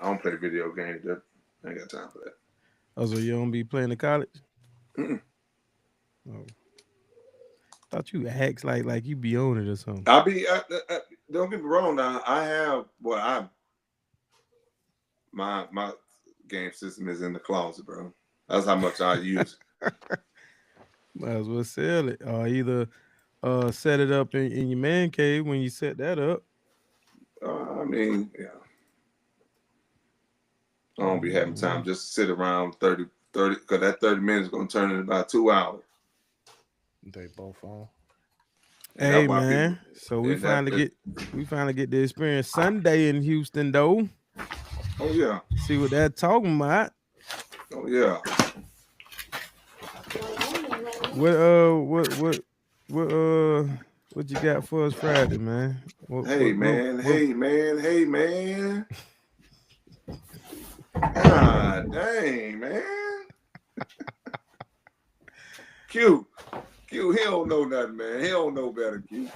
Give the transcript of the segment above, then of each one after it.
I don't play video games. I ain't got time for that. Oh, so you don't be playing the college? Mm-mm. Oh, thought you act like you be on it or something. Don't get me wrong. Now I have. Well, my game system is in the closet, bro. That's how much I use. Might as well sell it, or either set it up in your man cave when you set that up. I mean, yeah, I don't be having time Mhm. just to sit around 30, because that 30 minutes is gonna turn into about 2 hours, They both on. and that's Hey why people. man, so And we finally get to experience Sunday in Houston though. oh yeah, See what they're talking about. oh yeah. What what you got for us Friday, man? What Hey man. God dang, man. Q, Q, he don't know nothing, man. He don't know better, Q.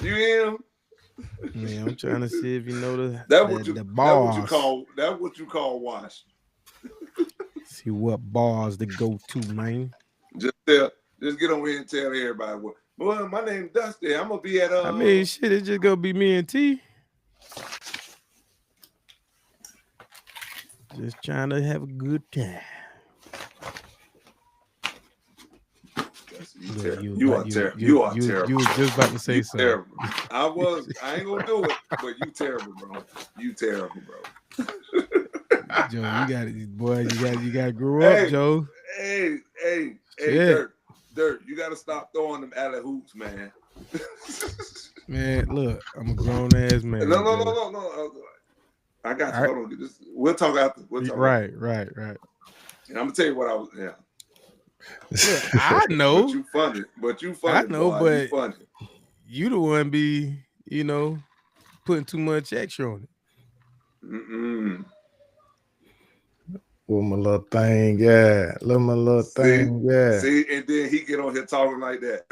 You hear him? man? I'm trying to see if you know That what you the bars. that what you call wash. See what bars to go to, man. Just tell, just get over here and tell everybody what. Boy, my name Dusty. I'm gonna be at I mean, shit, it's just gonna be me and T. Just trying to have a good time. Look, you was You about are terrible. You are you terrible. was just about to You say something. terrible. I ain't gonna do it, but you terrible, bro. You terrible, bro. Joe, you got it, boy. You got to grow up, Hey, Joe. hey, Shit, Dirt. You gotta stop throwing them alley hoops, man. man. Look, I'm a grown ass No, man, no, no, Joe. no, no. I got you. All right, Hold on. We'll talk after. We'll talk after. right. And I'm gonna tell you what I was. Yeah. Look, I But know, you funny. But you I funny, know, boy. You but funny. you the one be, putting too much extra on it. Mm-mm. With my little thing, yeah. Little my little See, thing, yeah. see, and then he get on here talking like that.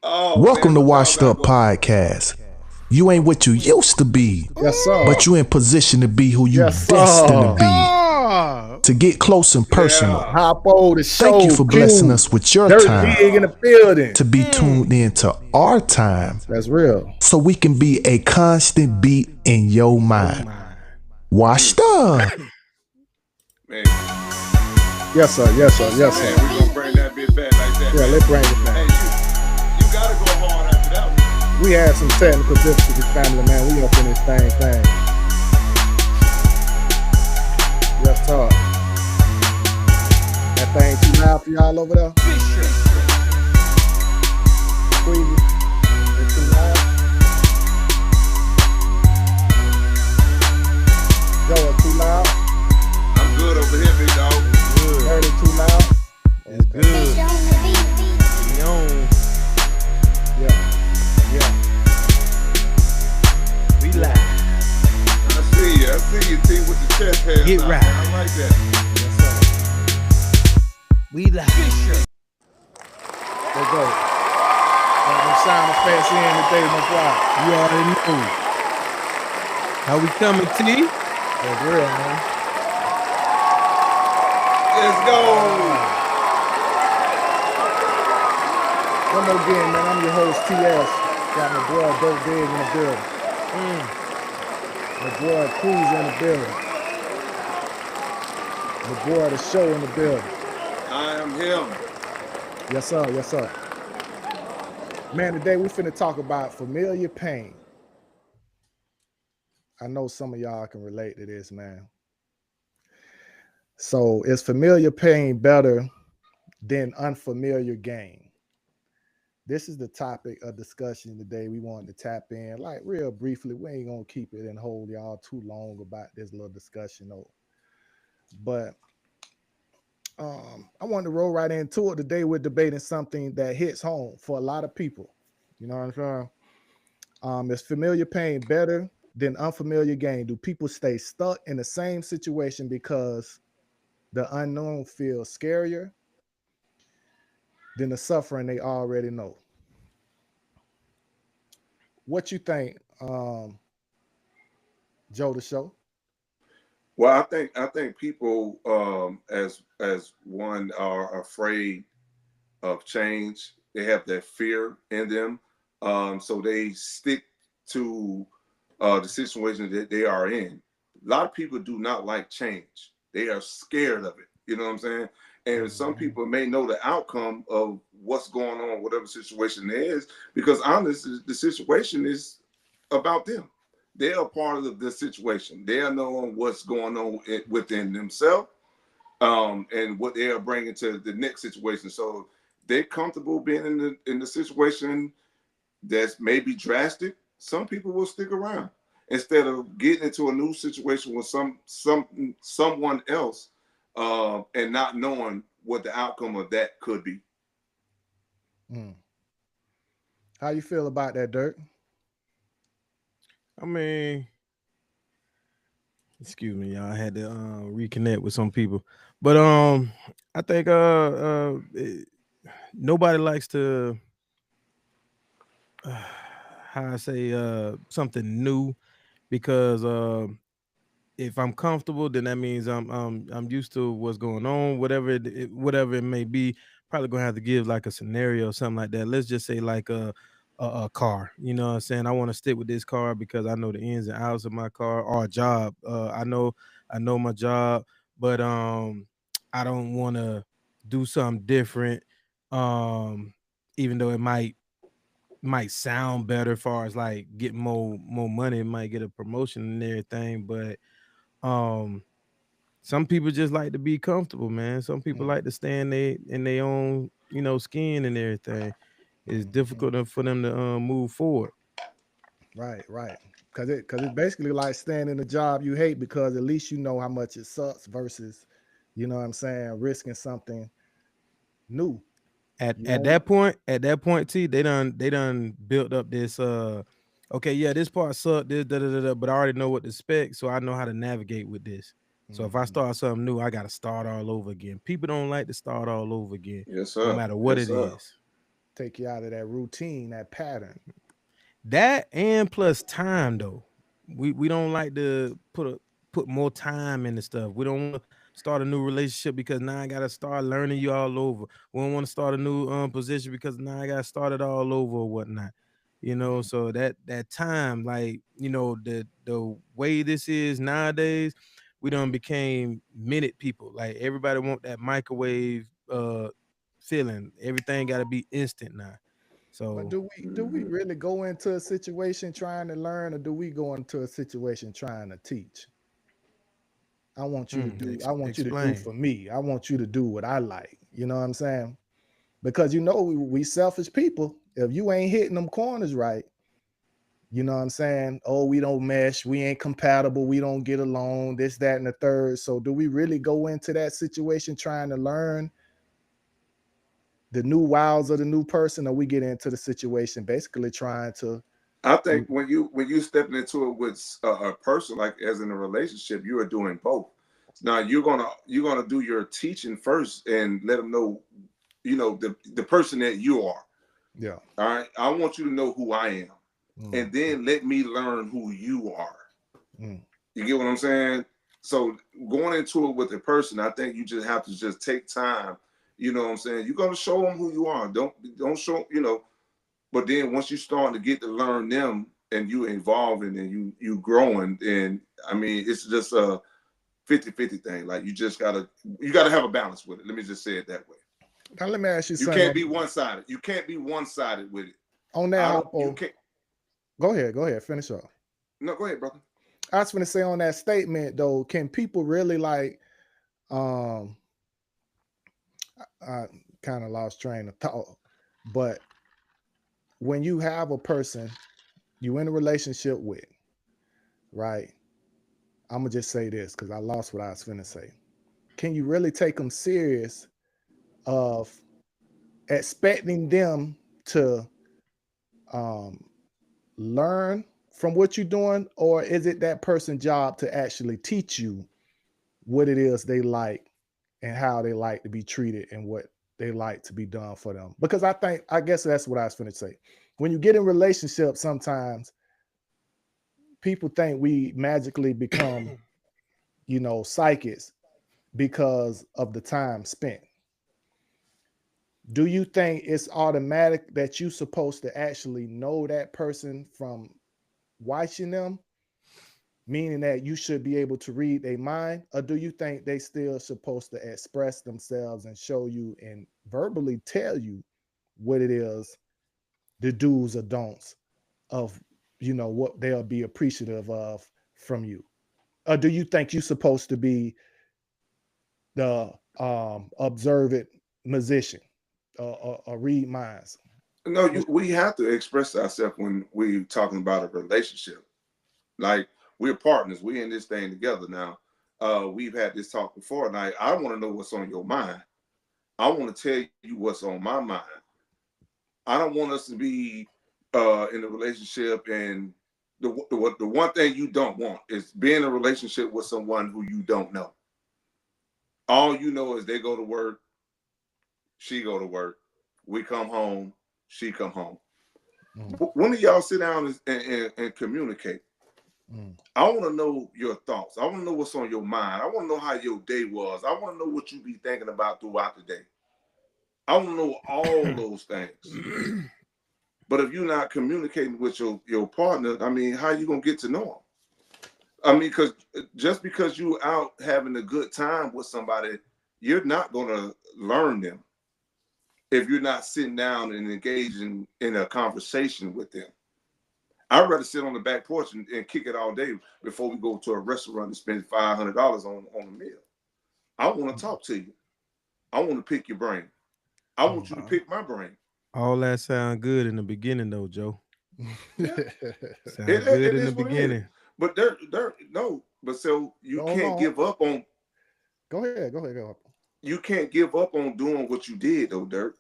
Oh Welcome man, to but y'all Washed gotta Up go. Podcast. You ain't what you used to be, Yes, sir. but you in position to be who you Yes, destined to sir. be. Oh, To get close and personal, Yeah. Hop over the show. thank you for blessing Q. us with your Dirt time Big in the building. to be tuned into our time That's real. so we can be a constant beat in your mind. Washed up. Man, Yes, sir. Yes, sir. Yes, man, sir. we gonna bring that bitch back like that. Yeah, man. let's bring it Hey, back. you gotta go hard after that one. We had some technical difficulties, family, man. We up in this thing. Yes, sir. That thing too loud for y'all over there? Squeezy. It's too loud? Joe, it's too loud? I'm good over here, big dog. Heard it too loud? it's good. Young, Yeah. we live. I see you, T, with the chest hands Get out. right. I like that. Yes, sir. We live. Let's go. Got them sound effects in today, my boy. You already know how we coming, T. That's real, man. Let's go. One more again, man. I'm your host, TS. Got my boy Dope Big in the building. My boy Cruz in the building. My boy The Show in the building. I am him. Yes, sir. Yes, sir. Man, today we finna talk about familiar pain. I know some of y'all can relate to this, man. So, is familiar pain better than unfamiliar gain? This is the topic of discussion today. We wanted to tap in, like real briefly. We ain't gonna keep it and hold y'all too long about this little discussion, though. But I wanted to roll right into it. Today we're debating something that hits home for a lot of people. You know what I'm saying? Is familiar pain better than unfamiliar gain? Do people stay stuck in the same situation because the unknown feels scarier than the suffering they already know? What you think, Joe the Show? Well, I think people as one are afraid of change. They have that fear in them, so they stick to the situation that they are in. A lot of people do not like change. They are scared of it. You know what I'm saying? And some people may know the outcome of what's going on, whatever situation it is, because honestly, the situation is about them. They are part of the situation. They are knowing what's going on within themselves, and what they are bringing to the next situation. So they're comfortable being in the situation that's maybe drastic. Some people will stick around instead of getting into a new situation with someone else, and not knowing what the outcome of that could be. How you feel about that, Dirk? I mean, excuse me, y'all. I had to reconnect with some people, but I think nobody likes to how I say something new, because if I'm comfortable, then that means I'm used to what's going on, whatever it may be. Probably gonna have to give like a scenario or something like that. Let's just say like a car. You know what I'm saying? I want to stick with this car because I know the ins and outs of my car, or a job. I know my job, but I don't want to do something different. Even though it might sound better as far as like getting more money, it might get a promotion and everything, but um some people just like to be comfortable, man. Some people like to stay in their own, skin and everything. It's difficult for them to move forward. Right. Because it's basically like staying in a job you hate, because at least you know how much it sucks versus, you know what I'm saying, risking something new. At You at know? that point, T, they done built up this okay, yeah, this part sucked, this da, da, da, da, but I already know what to expect, so I know how to navigate with this. So if I start something new, I gotta start all over again. People don't like to start all over again, Yes, no sir. matter what Yes, it sir. is. Take you out of that routine, that pattern. That and plus time though. We don't like to put more time into stuff. We don't want to start a new relationship because now I gotta start learning you all over. We don't want to start a new position because now I gotta start it all over or whatnot. So that time, like, the way this is nowadays, we done became minute people. Like everybody want that microwave feeling. Everything gotta be instant now. But So do we really go into a situation trying to learn, or do we go into a situation trying to teach? I want you to do explain. for me. I want you to do what I like. You know what I'm saying? Because we selfish people. If you ain't hitting them corners right, you know what I'm saying? Oh, we don't mesh, we ain't compatible, we don't get along, this, that, and the third. So do we really go into that situation trying to learn the new wiles of the new person, or we get into the situation basically trying to I think when you stepping into it with a person, like as in a relationship, you are doing both. Now you're gonna do your teaching first and let them know, the person that you are. yeah. All right. I want you to know who I am, and then let me learn who you are. Mm. You get what I'm saying? So going into it with a person, I think you just have to just take time. You know what I'm saying? You're gonna show them who you are. Don't show, but then once you start to get to learn them and you evolving and you growing, and I mean it's just a 50-50 thing. Like you gotta have a balance with it. Let me just say it that way. Now let me ask you You something can't be one-sided. You can't be one-sided with it. on that, You Hoppo. can't. Go ahead, finish up. No, go ahead, brother. I was going to say on that statement though, can people really like um I kind of lost train of thought, but when you have a person you in a relationship with, right? I'm gonna just say this because I lost what I was finna say. Can you really take them serious of expecting them to um learn from what you're doing, or is it that person's job to actually teach you what it is they like and how they like to be treated and what they like to be done for them? Because I guess that's what I was finna say. when you get in relationships, sometimes people think we magically become, psychics because of the time spent. Do you think it's automatic that you're supposed to actually know that person from watching them, meaning that you should be able to read their mind? Or do you think they still supposed to express themselves and show you and verbally tell you what it is, the do's or don'ts of, what they'll be appreciative of from you? Or do you think you're supposed to be the observant musician or read minds? No, we have to express ourselves when we're talking about a relationship. Like, we're partners. We in this thing together now. We've had this talk before, and I want to know what's on your mind. I want to tell you what's on my mind. I don't want us to be in a relationship, and the one thing you don't want is be in a relationship with someone who you don't know. All you know is they go to work, she go to work, we come home, she come home. When do y'all sit down and communicate? I want to know your thoughts. I want to know what's on your mind. I want to know how your day was. I want to know what you be thinking about throughout the day. I want to know all those things. But if you're not communicating with your partner, I mean, how you going to get to know them? I mean, because just because you're out having a good time with somebody, you're not going to learn them if you're not sitting down and engaging in a conversation with them. I'd rather sit on the back porch and kick it all day before we go to a restaurant and spend $500 on a meal. I want to talk to you. I want to pick your brain. I want you to pick my brain. All that sound good in the beginning, though, Joe. Yeah. Sound good in the is what it is. beginning. But but so you can't give up on. Go ahead. You can't give up on doing what you did, though, Dirk.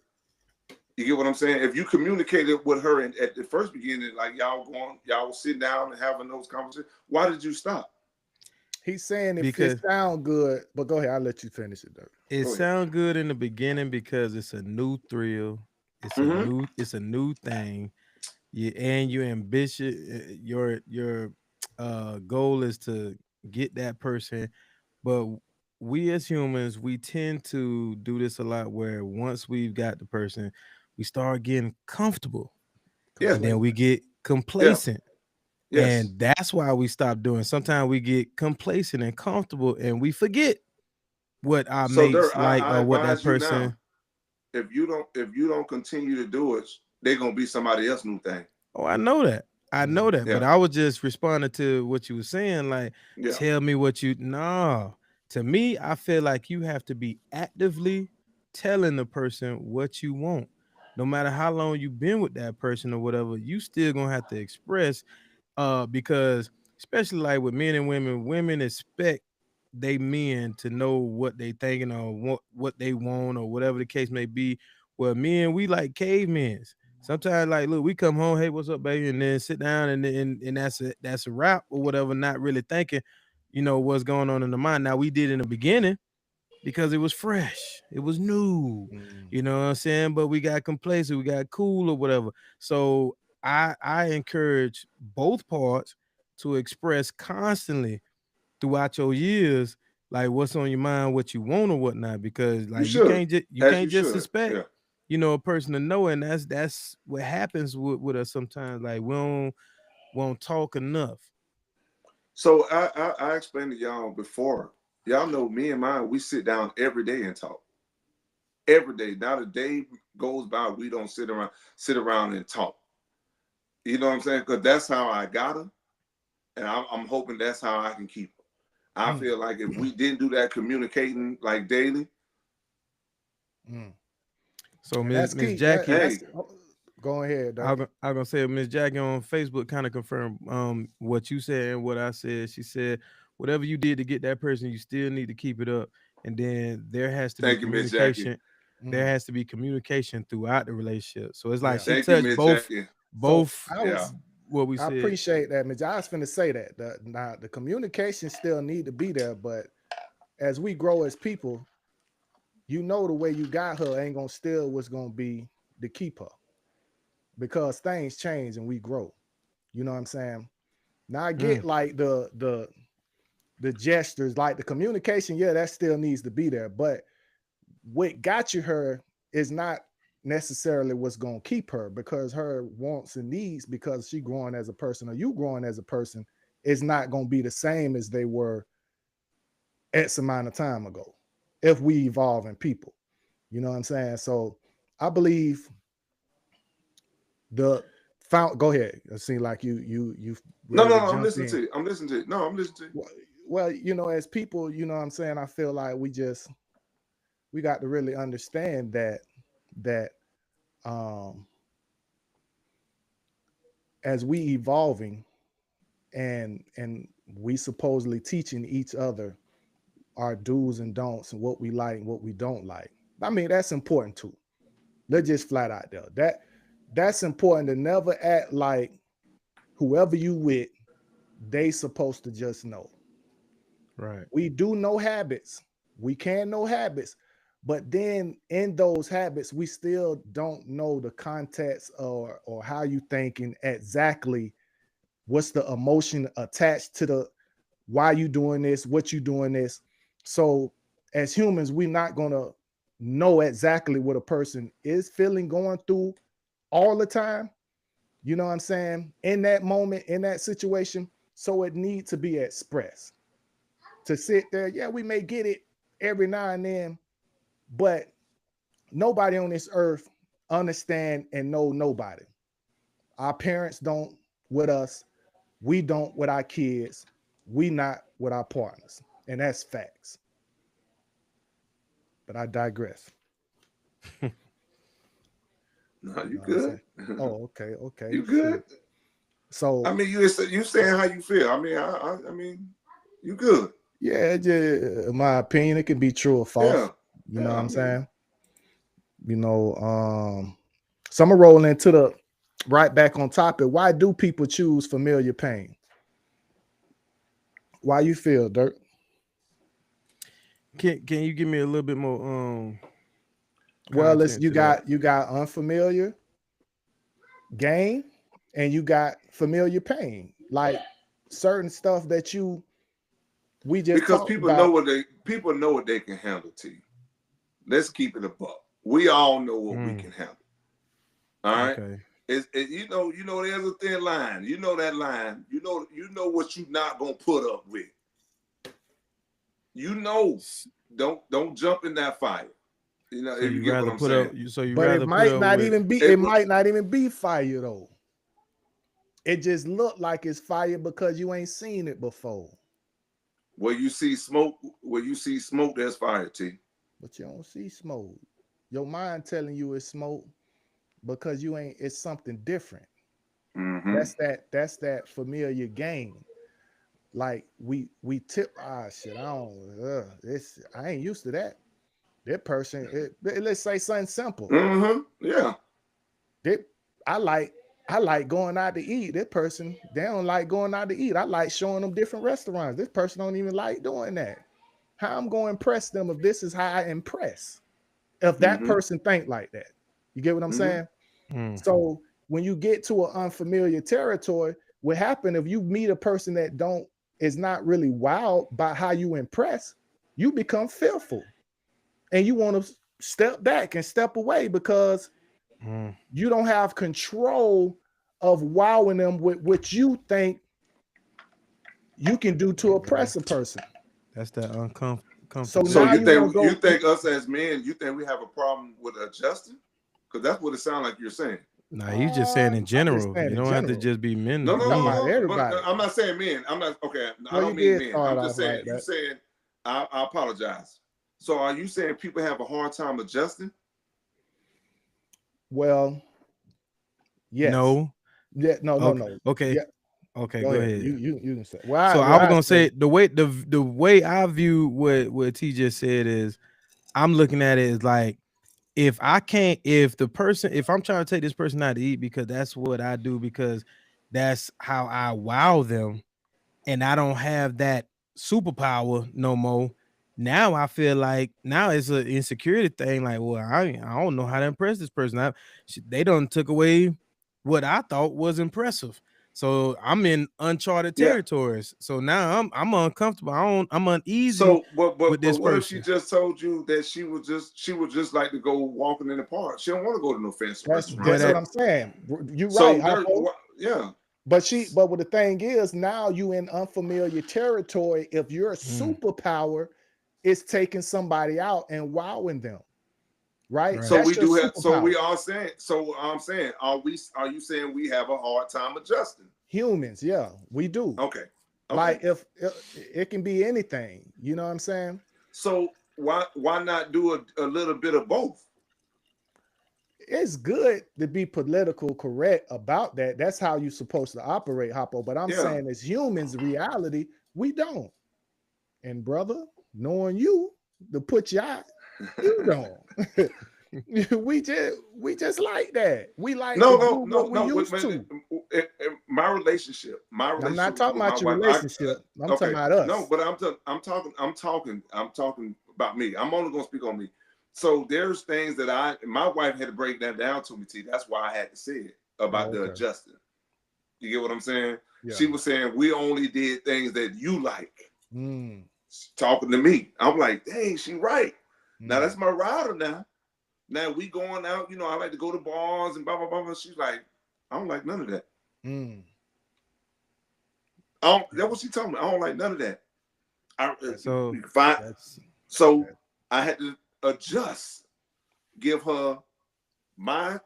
You get what I'm saying? If you communicated with her at the first beginning, like y'all were sitting down and having those conversations, why did you stop? He's saying if it sound good, but go ahead, I'll let you finish it, Dirk. It sound good in the beginning because it's a new thrill. It's a new thing. And you're ambitious. Your goal is to get that person. But we as humans, we tend to do this a lot where once we've got the person, we start getting comfortable. Yeah. And then we get complacent. Yeah. Yes. And that's why we stop doing. Sometimes we get complacent and comfortable and we forget what our mates like or what that person. Now, if you don't continue to do it, they're gonna be somebody else's new thing. Oh, I know that. Yeah. But I was just responding to what you were saying. Like, tell me what you To me, I feel like you have to be actively telling the person what you want. No matter how long you've been with that person or whatever, you still gonna have to express. Because especially like with men and women expect they men to know what they thinking or what they want or whatever the case may be. Well, men, we like cavemen. Sometimes, like, look, we come home, hey, what's up, baby, and then sit down and that's a wrap or whatever, not really thinking, what's going on in the mind. Now we did in the beginning because it was fresh, it was new, you know what I'm saying? But we got complacent, we got cool or whatever. So I encourage both parts to express constantly throughout your years, like what's on your mind, what you want or whatnot, because like you can't just expect a person to know, and that's what happens with us sometimes. Like we won't talk enough. So I explained to y'all before. Y'all know me and mine, we sit down every day and talk. Every day. Not a day goes by we don't sit around and talk. You know what I'm saying? Because that's how I got her, and I'm hoping that's how I can keep her. I feel like if we didn't do that communicating like daily. So Miss Jackie, go ahead. I'm gonna say Miss Jackie on Facebook kind of confirmed what you said and what I said. She said, whatever you did to get that person, you still need to keep it up. And then there has to be communication. There has to be communication throughout the relationship. So it's like she touched both. What we said. I appreciate that, Miss. I was finna say that the communication still need to be there, but as we grow as people, the way you got her ain't gonna steal what's gonna be to keep her. because things change and we grow. You know what I'm saying? Now I get like the gestures, like the communication, yeah, that still needs to be there. But what got you her is not necessarily what's going to keep her, because her wants and needs, because she growing as a person or you growing as a person, is not going to be the same as they were X amount of time ago if we evolve in people. You know what I'm saying? So I believe go ahead. It seems like you No, I'm listening to you. I'm listening to you. No, I'm listening to you. Well, you know, as people, you know what I'm saying, I feel like we got to really understand that as we evolving and we supposedly teaching each other our do's and don'ts and what we like and what we don't like. I mean, that's important too. Let's just flat out there. That's important to never act like whoever you with, they supposed to just know. Right. We do know habits. We can know habits. But then in those habits, we still don't know the context or how you thinking exactly, what's the emotion attached to the why you doing this, what you doing this. So as humans, we're not gonna know exactly what a person is feeling, going through all the time. You know what I'm saying? In that moment, in that situation. So it needs to be expressed. To sit there, yeah, we may get it every now and then, but nobody on this earth understand and know nobody. Our parents don't with us. We don't with our kids. We not with our partners. And that's facts. But I digress. No, you good. Oh, okay. You good. So I mean, you saying how you feel. I mean, you good. Yeah, just, in my opinion, it can be true or false. Yeah. You know what I'm saying? You know, so I'm gonna roll into the right back on topic. Why do people choose familiar pain? Why you feel, Dirk? Can you give me a little bit more Well, content you to that? got unfamiliar gain and you got familiar pain. Like certain stuff that we just because talked people about. know what they can handle to you. Let's keep it a buck. We all know what we can handle. All right. Okay. You know, there's a thin line. You know that line. You know what you're not gonna put up with. You know, don't jump in that fire. You know, So if you get what I'm saying. But it might not even be fire though. It just look like it's fire because you ain't seen it before. Where you see smoke, there's fire, T. But you don't see smoke. Your mind telling you it's smoke because it's something different. Mm-hmm. That's that familiar game. Like we tip shit. I ain't used to that. That person, let's say something simple. Mm-hmm. Yeah. I like going out to eat. That person, they don't like going out to eat. I like showing them different restaurants. This person don't even like doing that. How I'm going to impress them if this is how I impress? If that person think like that. You get what I'm saying? So when you get to an unfamiliar territory, what happens if you meet a person that is not really wild by how you impress, you become fearful. And you want to step back and step away because you don't have control of wowing them with what you think you can do to oppress a person. That's that uncomfortable. So you think us as men, you think we have a problem with adjusting? Because that's what it sounds like you're saying. Nah, you just saying in general. You don't have to just be men. No. Everybody. I'm not saying men. I'm not okay. I don't mean men. I'm just saying you saying I apologize. So are you saying people have a hard time adjusting? Well, yes. No. Yeah, no. Okay. Yeah. Okay, go ahead. You can say. Well, so I was gonna say the way I view what T just said is, I'm looking at it as like, if I'm trying to take this person out to eat because that's what I do, because that's how I wow them, and I don't have that superpower no more. Now I feel like it's an insecurity thing. Like, well, I don't know how to impress this person. They done took away what I thought was impressive. So I'm in uncharted Yeah. territories. So now I'm uncomfortable. I'm uneasy So, but with this what if she person. just told you that she would just like to go walking in the park? She don't want to go to no fancy That's restaurant. what I'm saying. You're So right, there, Hoppo. yeah. But what the thing is, now you in unfamiliar territory. If your superpower is taking somebody out and wowing them, right? So That's we your do have. So we superpower. are saying. So I'm saying, are you saying we have a hard time adjusting? Humans, yeah, we do. Okay. Like if it can be anything, you know what I'm saying? So why not do a little bit of both? It's good to be political correct about that. That's how you're supposed to operate, Hoppo. But I'm saying as humans, reality, we don't. And brother, knowing you to put you out, you don't. we just like that. We like No. we used to. My relationship. I'm not talking about your relationship. I'm talking about us. No, but I'm talking about me. I'm only gonna speak on me. So there's things that my wife had to break that down to me, T. That's why I had to say it about the adjusting. You get what I'm saying? Yeah. She was saying we only did things that you like. Talking to me. I'm like, dang, she right. Now that's my rider now. Now we going out, I like to go to bars and blah, blah, blah. She's like, I don't like none of that. That's what she told me. I don't like none of that. So I had to adjust, give her my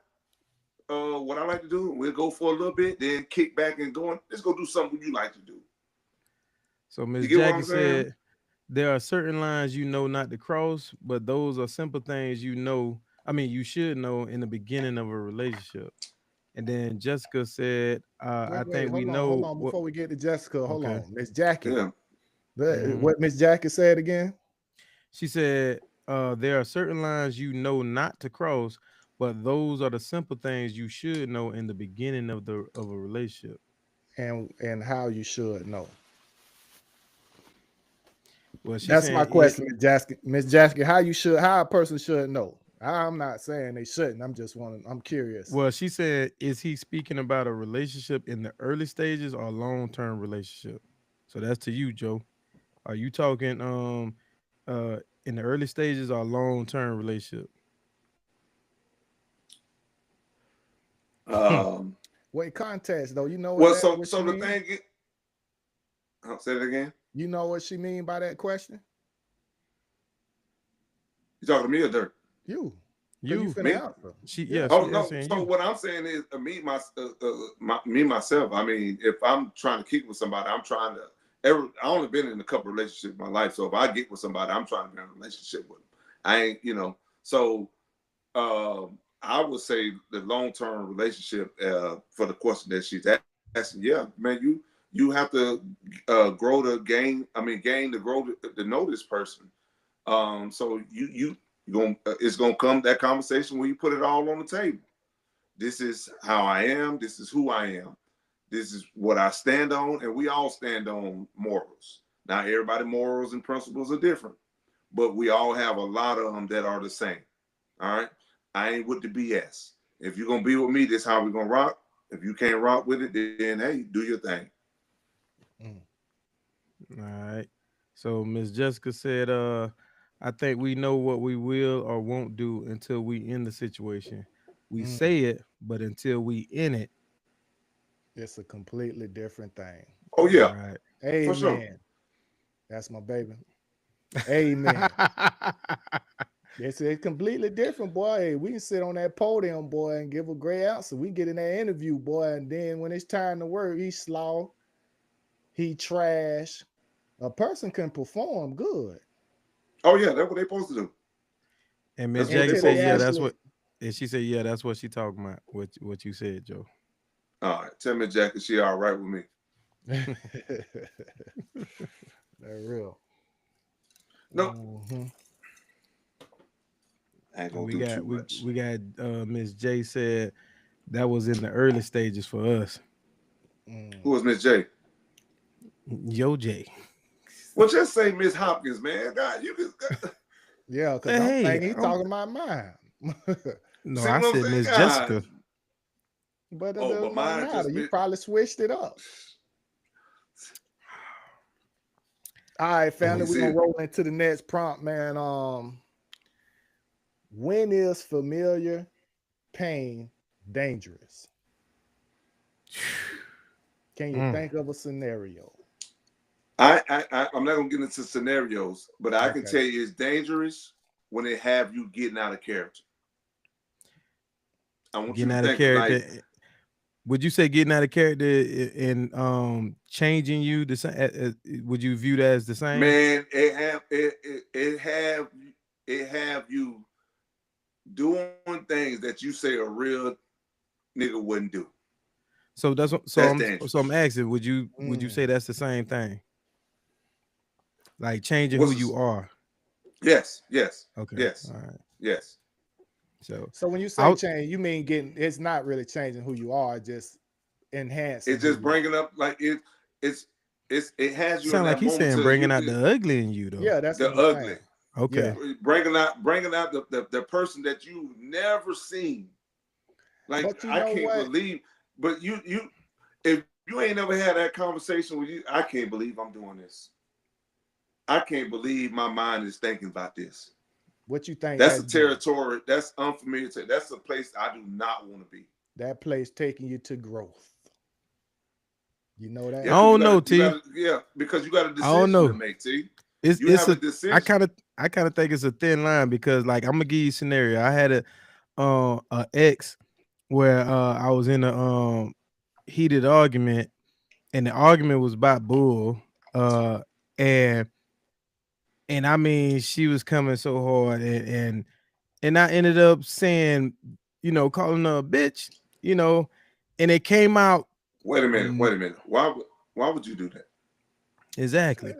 what I like to do. We'll go for a little bit, then kick back and go on. Let's go do something you like to do. So Ms. Jackie said there are certain lines not to cross, but those are simple things you should know in the beginning of a relationship. And then Jessica said, I think we know. Hold on, before we get to Jessica, hold on. Miss Jackie. Yeah. What Miss Jackie said again? She said, there are certain lines not to cross, but those are the simple things you should know in the beginning of a relationship. And how you should know. Well, that's my question, Miss Jackie. How a person should know. I'm not saying they shouldn't. I'm curious. Well, she said, is he speaking about a relationship in the early stages or long-term relationship? So that's to you, Joe. Are you talking in the early stages or long-term relationship? Wait, context though. You know what? Well, so the thing. I'll say it again. You know what she mean by that question? You talking to me or Dirk? You me? Yeah. So what I'm saying is, me myself. I mean, if I'm trying to keep with somebody, I only been in a couple of relationships in my life. So if I get with somebody, I'm trying to be in a relationship with them. I ain't, So I would say the long-term relationship for the question that she's asking. Yeah, man, you have to grow to gain. Gain to grow to know this person. So it's gonna come that conversation where you put it all on the table. This is how I am. This is who I am. This is what I stand on, and we all stand on morals. Now, everybody's morals and principles are different, but we all have a lot of them that are the same. All right, I ain't with the BS. If you're gonna be with me, this is how we're gonna rock. If you can't rock with it, then hey, do your thing. All right. So Miss Jessica said, I think we know what we will or won't do until we in the situation. We say it, but until we in it, it's a completely different thing. Oh yeah. Right. Amen. For sure. That's my baby. Amen. It's completely different, boy. We can sit on that podium, boy, and give a great answer. We get in that interview, boy, and then when it's time to work, he slaw, he trash. A person can perform good. Oh yeah, that's what they're supposed to do. And Miss Jackie said, "Yeah, that's what." And she said, "Yeah, that's what she talking about." What you said, Joe. All right, tell Miss Jackie she all right with me. They're real. No. We got Miss J said that was in the early stages for us. Who was Miss J? Yo J. Well, just say Miss Hopkins, man. God, you can. Yeah, because I think he's talking about mine. No, I said Miss Jessica. But it Oh, but doesn't mine matter. just You been. probably switched it up. All right, family, me we're see gonna it. roll into the next prompt, man. When is familiar pain dangerous? Can you think of a scenario? I'm not gonna get into scenarios, but I can Okay. tell you it's dangerous when they have you getting out of character. I want Getting you to out of think character. like, Would you say getting out of character and changing you the same? Would you view that as the same? man, it have you doing things that you say a real nigga wouldn't do. So That's I'm dangerous. asking, would you say that's the same thing? Like changing What's who you are. Yes. Okay. Yes. All right. Yes. So when you say change, you mean it's not really changing who you are, just enhancing. It's just bringing up like it has you Sound in like that he's moment saying bringing out the ugly in you though. Yeah, that's the what I'm ugly. saying. Okay. Yeah. Bringing out the person that you never seen. Like But you I know can't what? believe, but you if you ain't never had that conversation with you, I can't believe I'm doing this. I can't believe my mind is thinking about this. What you think? That's a territory. That's unfamiliar. That's a place I do not want to be. That place taking you to growth. You know that? Yeah, I don't know, T. Yeah, because you got a I don't decision know. to make, T. It's have a a decision. I kind of think it's a thin line because like I'm gonna give you a scenario. I had a ex where I was in a heated argument and the argument was about bull and I mean she was coming so hard and I ended up saying, you know, calling her a bitch, you know, and it came out. Wait a minute. Why would you do that? Exactly.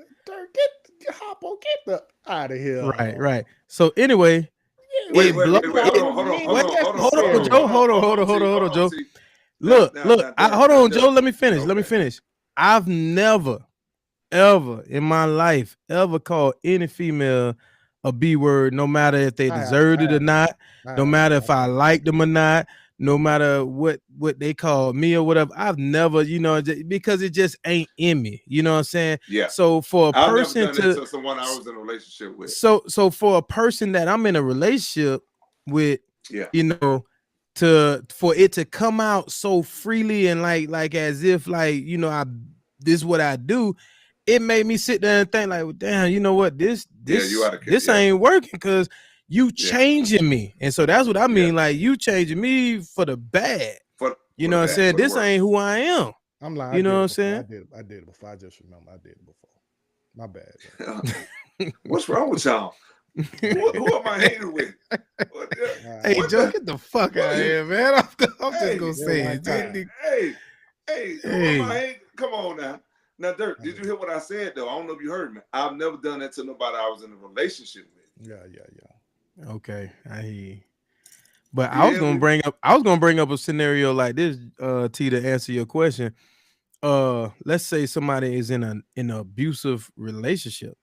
Get Hoppo, get the out of here. Right. So anyway, wait, hold on, Joe. Look, hold on, Joe. Let me finish. I've never, ever in my life ever called any female a B word, no matter if they deserved it or not, no matter if I liked them or not, no matter what they call me or whatever. I've never, you know, because it just ain't in me. You know what I'm saying? Yeah. So for a person to someone I was in a relationship with. So for a person that I'm in a relationship with, yeah, you know, for it to come out so freely and like as if like, you know, this is what I do, it made me sit there and think like, well, damn, you know what, this ain't working because you changing me. And so that's what I mean, like you changing me for the bad. You know what I'm saying? This ain't who I am. I'm lying. You know what I'm saying? I did it before. I just remember I did it before. My bad. What's wrong with y'all? who am I hanging with? Hey, Joe, get the fuck out of here, man. I'm just gonna say it. Hey, who am I hanging? Come on now. Now, Dirk, did you hear what I said though? I don't know if you heard me. I've never done that to nobody I was in a relationship with. Yeah. Okay, I hear you. But I was gonna bring up a scenario like this, T, to answer your question. Let's say somebody is in an abusive relationship,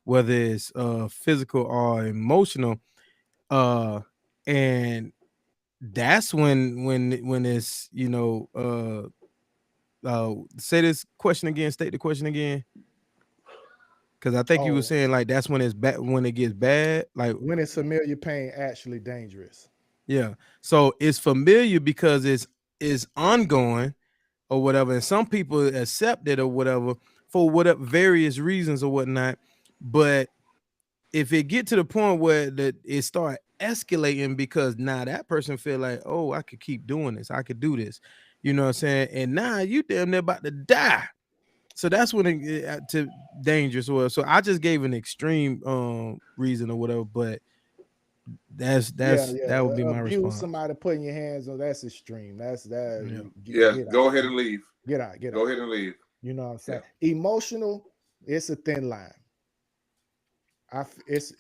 whether it's physical or emotional, and that's when it's, you know, say this question again, state the question again. Because I think you were saying like that's when it's bad, when it gets bad, like when is familiar pain actually dangerous? Yeah. So it's familiar because it's ongoing or whatever. And some people accept it or whatever for whatever various reasons or whatnot. But if it get to the point where it start escalating because now that person feel like, oh, I could keep doing this, I could do this, you know what I'm saying? And now you damn near about to die. So that's when it to dangerous. Well, so I just gave an extreme reason or whatever, but that would be my response. Somebody putting your hands on, that's extreme. That's go ahead and leave. Get out. Go ahead and leave. You know what I'm saying? Yeah. Emotional, it's a thin line. It's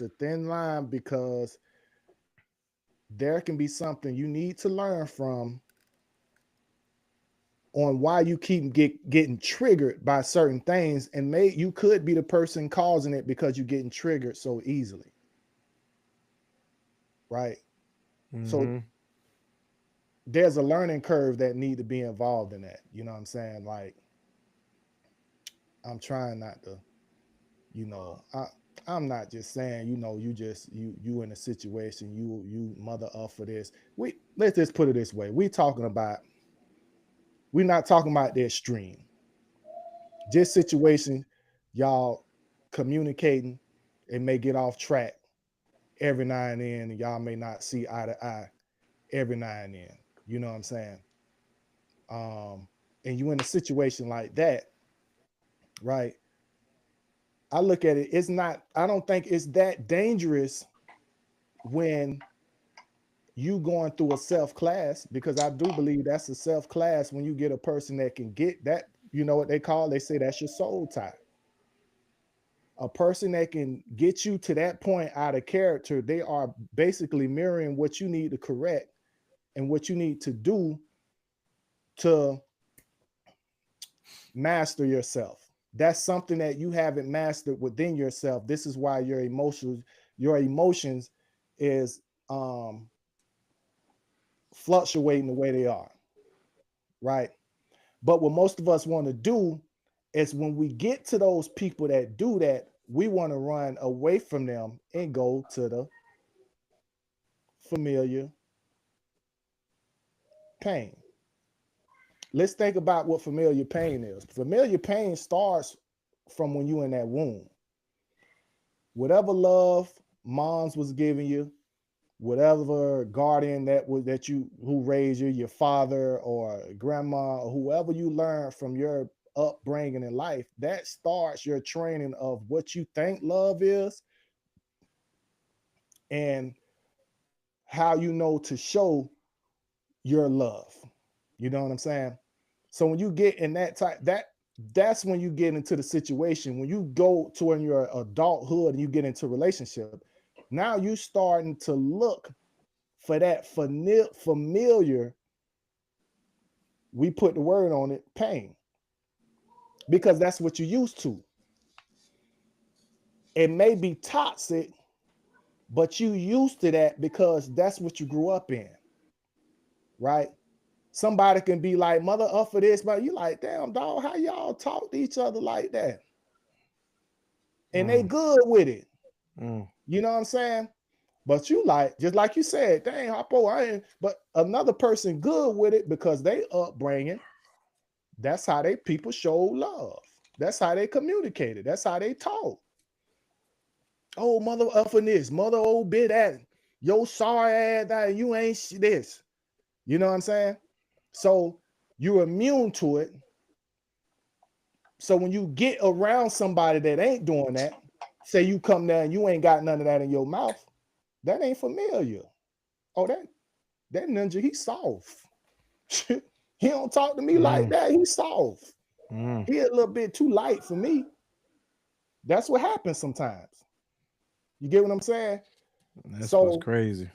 a thin line because there can be something you need to learn from on why you keep getting triggered by certain things, and you could be the person causing it because you're getting triggered so easily. Right. Mm-hmm. So there's a learning curve that need to be involved in that. You know what I'm saying? Like, I'm trying not to, you know, I'm not just saying, you know, you in a situation, you mother up for this. Let's just put it this way. We're not talking about the extreme. Just situation, y'all communicating, it may get off track every now and then, and y'all may not see eye to eye every now and then. You know what I'm saying? And you in a situation like that, right? I look at it, I don't think it's that dangerous when you going through a self class, because I do believe that's a self class when you get a person that can get that, you know what they say that's your soul tie. A person that can get you to that point out of character, they are basically mirroring what you need to correct and what you need to do to master yourself. That's something that you haven't mastered within yourself. This is why your emotions is fluctuating the way they are, right? But what most of us want to do is when we get to those people that do that, we want to run away from them and go to the familiar pain. Let's think about what familiar pain is. Familiar pain starts from when you in that womb. Whatever love moms was giving you, whatever guardian who raised you, your father or grandma or whoever you learned from your upbringing in life, that starts your training of what you think love is and how you know to show your love. You know what I'm saying? So when you get in that's when you get into the situation. When you go to in your adulthood and you get into a relationship, now you starting to look for that familiar, we put the word on it, pain, because that's what you're used to. It may be toxic, but you used to that because that's what you grew up in, right? Somebody can be like, mother up for this, but you like, damn dog, how y'all talk to each other like that? And they good with it. You know what I'm saying? But you like, just like you said, dang, Hoppo, but another person good with it because they upbringing, that's how they people show love. That's how they communicated. That's how they talk. Oh, mother for this, mother old bit at yo sorry ass that you ain't this. You know what I'm saying? So you're immune to it. So when you get around somebody that ain't doing that, say you come there and you ain't got none of that in your mouth, that ain't familiar. Oh, that ninja, he's soft. He don't talk to me like that. He's soft. He a little bit too light for me. That's what happens sometimes. You get what I'm saying? That's what's crazy.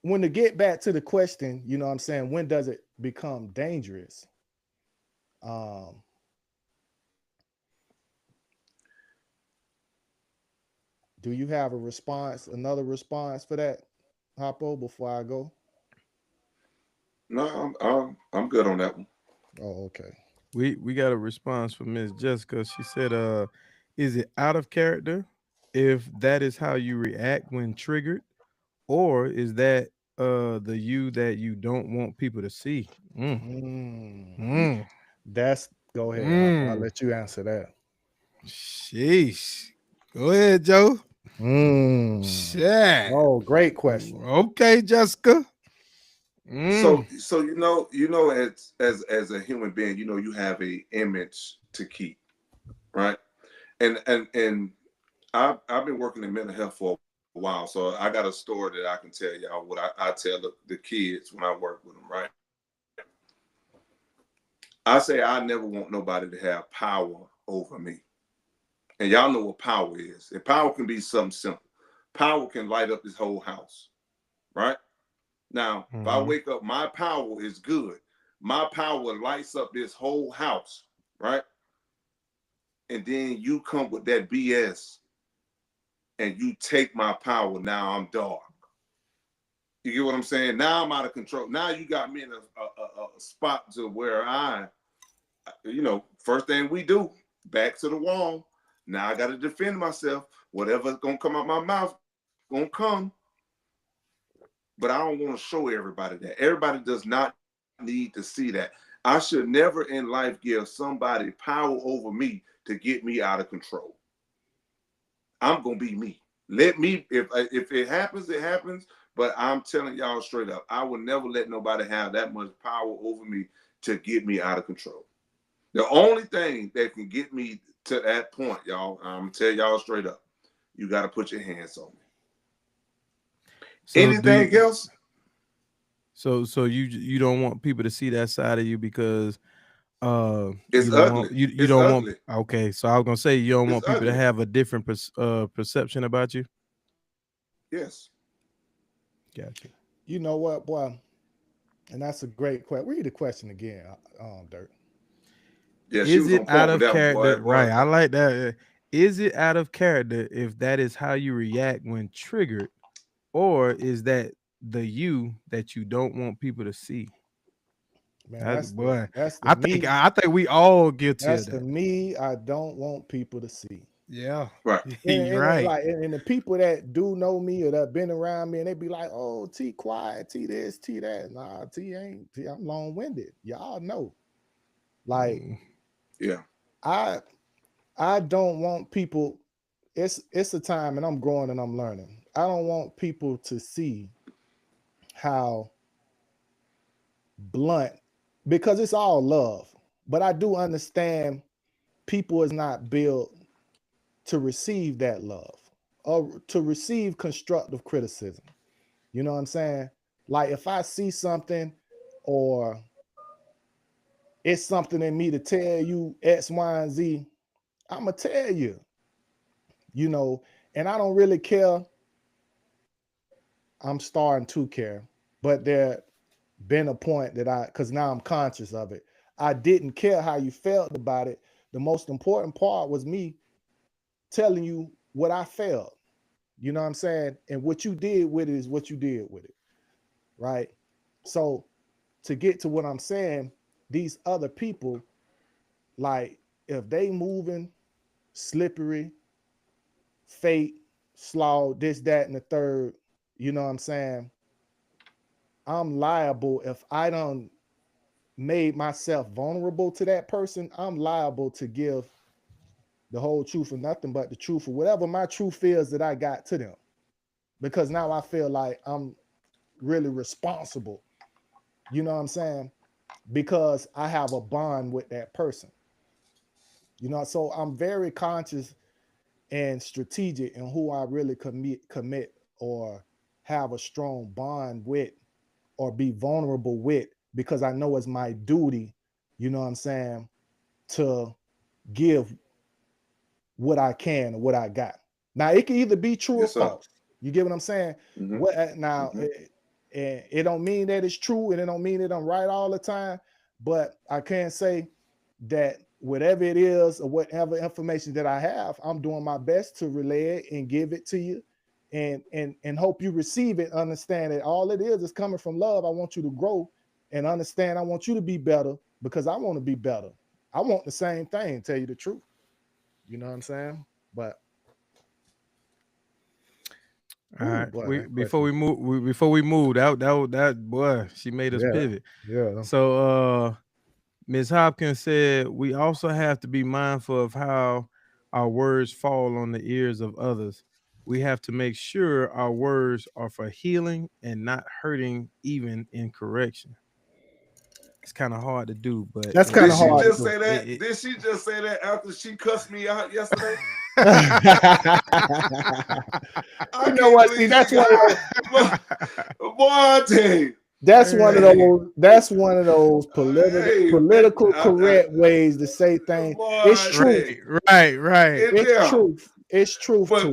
When to get back to the question, you know what I'm saying, when does it become dangerous? Do you have a response, another response for that, Hoppo, before I go? No, I'm good on that one. Oh, okay. We got a response from Miss Jessica. She said, is it out of character if that is how you react when triggered, or is that the you that you don't want people to see? That's go ahead, Hoppo. I'll let you answer that. Sheesh. Go ahead, Joe. Shit. Oh, great question. Okay, Jessica. So you know, as a human being, you know, you have a image to keep, right? And I've been working in mental health for a while, so I got a story that I can tell y'all. What I tell the kids when I work with them, right? I say I never want nobody to have power over me, and y'all know what power is. And power can be something simple. Power can light up this whole house, right? Now, if I wake up, my power is good. My power lights up this whole house, right? And then you come with that BS and you take my power. Now I'm dark. You get what I'm saying? Now I'm out of control. Now you got me in a spot to where first thing we do, back to the wall. Now I got to defend myself. Whatever's going to come out my mouth, going to come. But I don't want to show everybody that. Everybody does not need to see that. I should never in life give somebody power over me to get me out of control. I'm going to be me. Let me, if it happens, it happens. But I'm telling y'all straight up, I will never let nobody have that much power over me to get me out of control. The only thing that can get me to that point, y'all, I'm going to tell y'all straight up, you got to put your hands on me. So anything else? So you don't want people to see that side of you because it's you don't ugly. want, you it's don't ugly. want. Okay, so I was gonna say you don't It's want people ugly. to have a different perception about you. Yes. Gotcha. You know what, boy? And that's a great question. Read the question again, Dirt. Yeah, she Is was it on point out with of that character? one, boy. Right. I like that. Is it out of character if that is how you react when triggered, or is that the you that you don't want people to see? Man, That's that's the I me. think we all guilty That's of the that. me I don't want people to see. Yeah. Right. You're right. And the people that do know me or that been around me, and they be like, "Oh, T quiet, T this, T that." Nah, T ain't. T, I'm long winded. Y'all know. Like, yeah, I don't want people. It's a time, and I'm growing and I'm learning. I don't want people to see how blunt, because it's all love. But I do understand people is not built to receive that love or to receive constructive criticism. You know what I'm saying? Like if I see something or it's something in me to tell you X, Y, and Z, I'm gonna tell you, and I don't really care. I'm starting to care, but there been a point that because now I'm conscious of it. I didn't care how you felt about it. The most important part was me telling you what I felt. You know what I'm saying? And what you did with it is what you did with it. Right? So to get to what I'm saying, these other people, like if they moving slippery, fate, slaw, this, that, and the third, you know what I'm saying? I'm liable if I don't made myself vulnerable to that person. I'm liable to give the whole truth or nothing but the truth or whatever my truth is that I got to them. Because now I feel like I'm really responsible. You know what I'm saying? Because I have a bond with that person. So I'm very conscious and strategic in who I really commit or have a strong bond with or be vulnerable with, because I know it's my duty, you know what I'm saying, to give what I can or what I got. Now it can either be true or false. You get what I'm saying? Mm-hmm. What now? Mm-hmm. It don't mean that it's true, and it don't mean that I'm right all the time. But I can say that whatever it is or whatever information that I have, I'm doing my best to relay it and give it to you, and hope you receive it. Understand that all it is coming from love. I want you to grow and understand. I want you to be better because I want to be better. I want the same thing. Tell you the truth. You know what I'm saying? But all right. boy, Before we move, that boy, she made us pivot. Yeah. So Ms. Hopkins said we also have to be mindful of how our words fall on the ears of others. We have to make sure our words are for healing and not hurting, even in correction. It's kind of hard to do, but that's kind of hard. Did she just say that? Did she just say that after she cussed me out yesterday? You know what? See, that's one of those. Boy, I tell you. That's one of those. That's one of those political correct ways to say things. It's truth. Right. It's truth. It's truth. But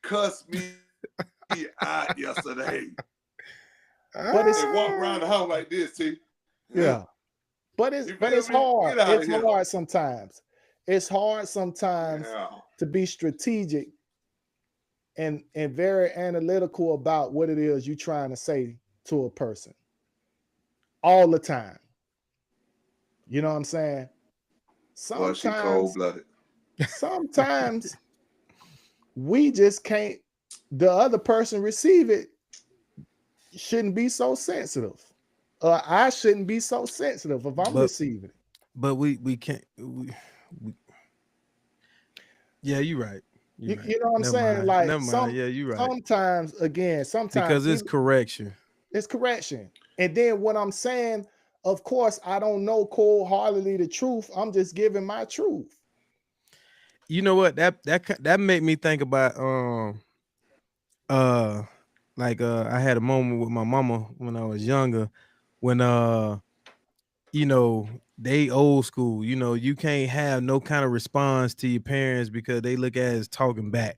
cuss me out yesterday. But it's walk around the house like this, T. Yeah. But it's hard. It's hard sometimes. It's hard sometimes to be strategic and very analytical about what it is you're trying to say to a person all the time. You know what I'm saying? Well, she cold Sometimes, blooded. sometimes we just can't, the other person receive it shouldn't be so sensitive. I shouldn't be so sensitive if I'm But receiving it. but we can't yeah, you're right. You, You're right. you know what I'm Never saying? mind. Like Never mind. Yeah, you're right. sometimes, again, sometimes Because it's correction. it's correction. And then what I'm saying, of course, I don't know cold-heartedly the truth. I'm just giving my truth. You know what? That made me think about I had a moment with my mama when I was younger, when you know, they old school. You know, you can't have no kind of response to your parents because they look at it as talking back.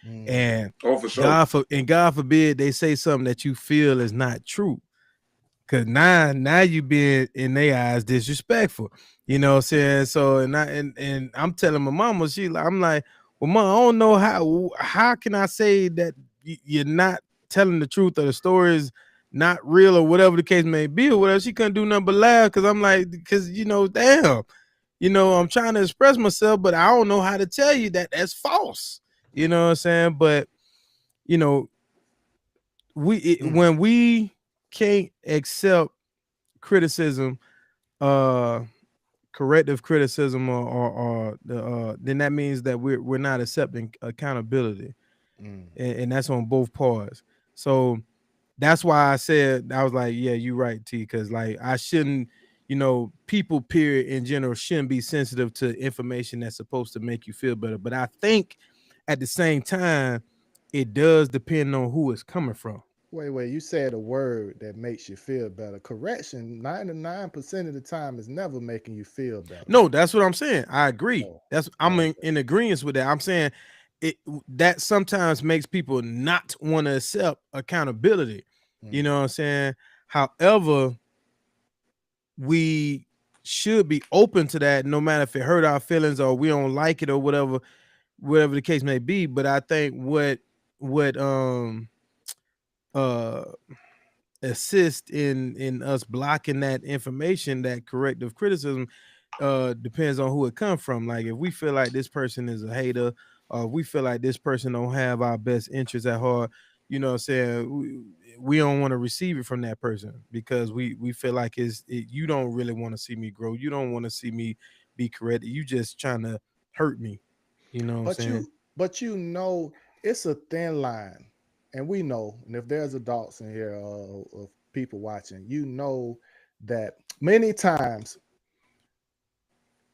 And Oh, for sure. God forbid they say something that you feel is not true. Cause now you being in their eyes disrespectful. You know what I'm saying? So and I'm telling my mama, I'm like, well, mom, I don't know how can I say that you're not telling the truth or the story is not real or whatever the case may be or whatever. She couldn't do nothing but laugh because I'm like, because damn, I'm trying to express myself, but I don't know how to tell you that that's false. You know what I'm saying? But you know, when we can't accept criticism, corrective criticism, or then that means that we're not accepting accountability, and that's on both parts. So that's why I said, I was like, yeah, you're right, T, because like I shouldn't, people period in general shouldn't be sensitive to information that's supposed to make you feel better. But I think at the same time, it does depend on who it's coming from. Wait, you said a word that makes you feel better. Correction, 99% of the time is never making you feel better. No, that's what I'm saying. I agree. Oh, I'm in agreement with that. I'm saying that sometimes makes people not want to accept accountability. You know what I'm saying? However, we should be open to that, no matter if it hurt our feelings or we don't like it or whatever the case may be. But I think what assist in us blocking that information, that corrective criticism, depends on who it comes from. Like if we feel like this person is a hater, or we feel like this person don't have our best interests at heart, you know what I'm saying, we don't want to receive it from that person because we feel like you don't really want to see me grow, you don't want to see me be corrected, you just trying to hurt me, you know what I'm saying. But it's a thin line, and we know, and if there's adults in here of people watching, that many times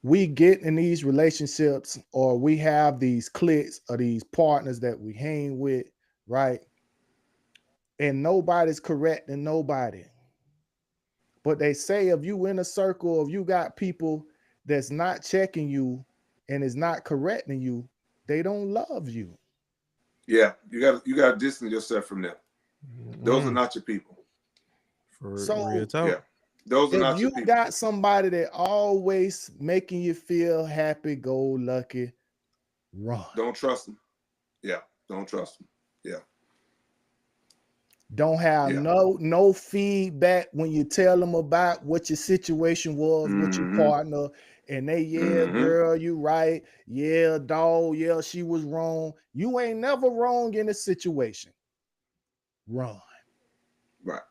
we get in these relationships or we have these cliques or these partners that we hang with, right? And nobody's correcting nobody. But they say if you in a circle, if you got people that's not checking you and is not correcting you, they don't love you. Yeah, you got to distance yourself from them. Those are not your people. For real talk. Yeah, those are not your people. If you got somebody that always making you feel happy, go lucky, run. Don't trust them. Yeah, don't trust them. Yeah. Don't have no feedback when you tell them about what your situation was with your partner, and they girl, you right, yeah, dog, yeah, she was wrong. You ain't never wrong in a situation. Run. Right.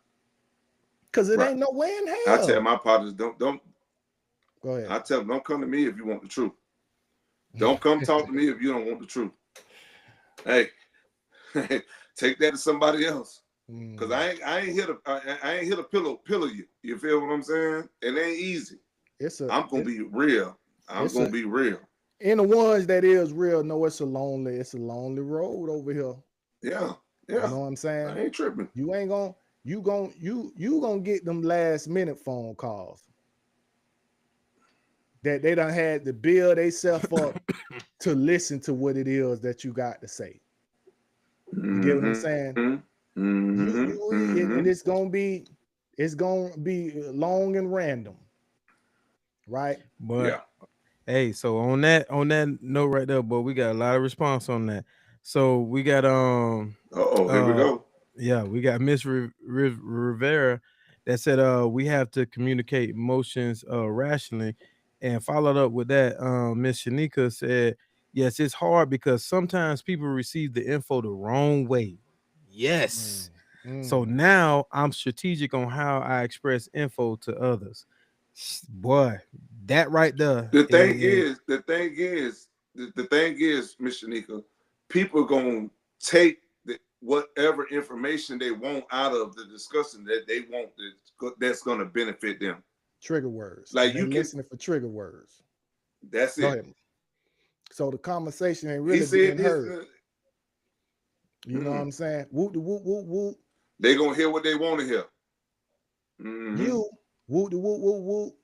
Because it ain't no way in hell. I tell my partners, don't go ahead. I tell them, don't come to me if you want the truth. Don't come talk to me if you don't want the truth. Hey, take that to somebody else. Because I ain't here to pillow you. You feel what I'm saying? It ain't easy. I'm gonna be real. I'm gonna be real. And the ones that is real know it's a lonely road over here. Yeah. You know what I'm saying? I ain't tripping. You gonna get them last minute phone calls that they done had to build themselves up to listen to what it is that you got to say. You get what I'm saying? And it's gonna be long and random, right? But hey, so on that note right there, boy, we got a lot of response on that. So we got Here we go. yeah, we got Miss Rivera that said we have to communicate emotions rationally, and followed up with that Miss Shanika said yes, it's hard because sometimes people receive the info the wrong way. Yes. So now I'm strategic on how I express info to others. Boy, that right there. The thing is, Miss Shanika, people gonna take whatever information they want out of the discussion that they want that's gonna benefit them. Trigger words. Like They you listening for trigger words. That's Go it. ahead. So the conversation ain't really being heard. You know what I'm saying? Whoop, whoop, whoop, whoop. They gonna hear what they want to hear. You whoop, whoop, whoop, whoop.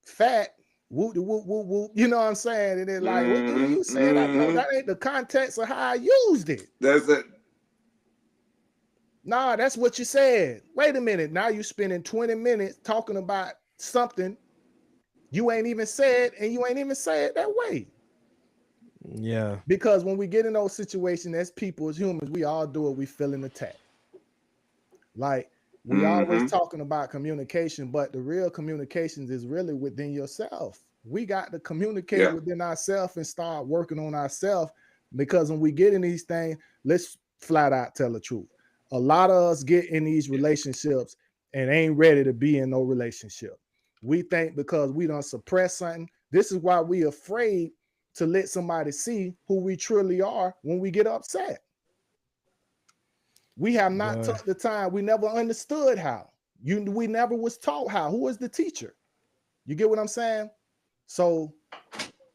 Fat. Whoop, whoop, whoop, whoop. You know what I'm saying? And they're like, what do you say? Like, no, that ain't the context of how I used it. That's it. Nah, that's what you said. Wait a minute. Now you spending 20 minutes talking about something you ain't even said, and you ain't even say it that way. Yeah. Because when we get in those situations as people, as humans, we all do it. We feeling attacked. Like we always talking about communication, but the real communications is really within yourself. We got to communicate within ourselves and start working on ourselves, because when we get in these things, let's flat out tell the truth. A lot of us get in these relationships and ain't ready to be in no relationship. We think because we don't suppress something. This is why we afraid to let somebody see who we truly are when we get upset. We have not took the time. We never understood how. We never was taught how. Who is the teacher? You get what I'm saying? So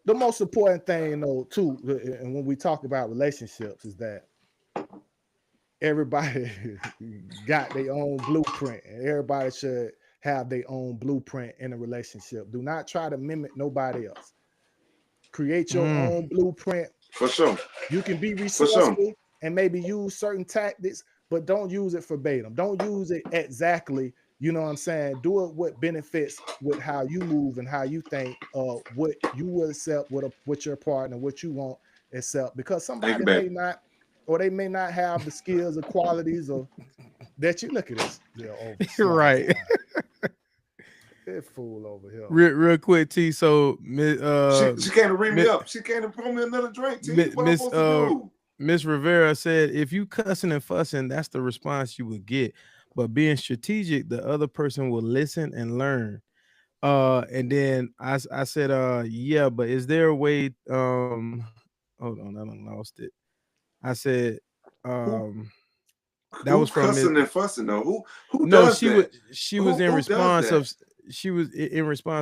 the most important thing, though, too, and when we talk about relationships, is that everybody got their own blueprint, and everybody should have their own blueprint in a relationship. Do not try to mimic nobody else. Create your own blueprint. For sure. You can be resourceful and maybe use certain tactics, but don't use it verbatim. Don't use it exactly. You know what I'm saying? Do it what benefits with how you move and how you think, what you will accept with your partner, what you want accept, because somebody may not, or they may not have the skills or qualities or that you look at this. Right. That fool over here. Real quick, T. So she can't ring me up. She can't pour me another drink. T. What I'm supposed to do? Miss Rivera said, if you cussing and fussing, that's the response you would get. But being strategic, the other person will listen and learn. And then I said, yeah, but is there a way? Hold on, I done lost it. I said, that was from cussing and fussing though. Who no, does that? She was in response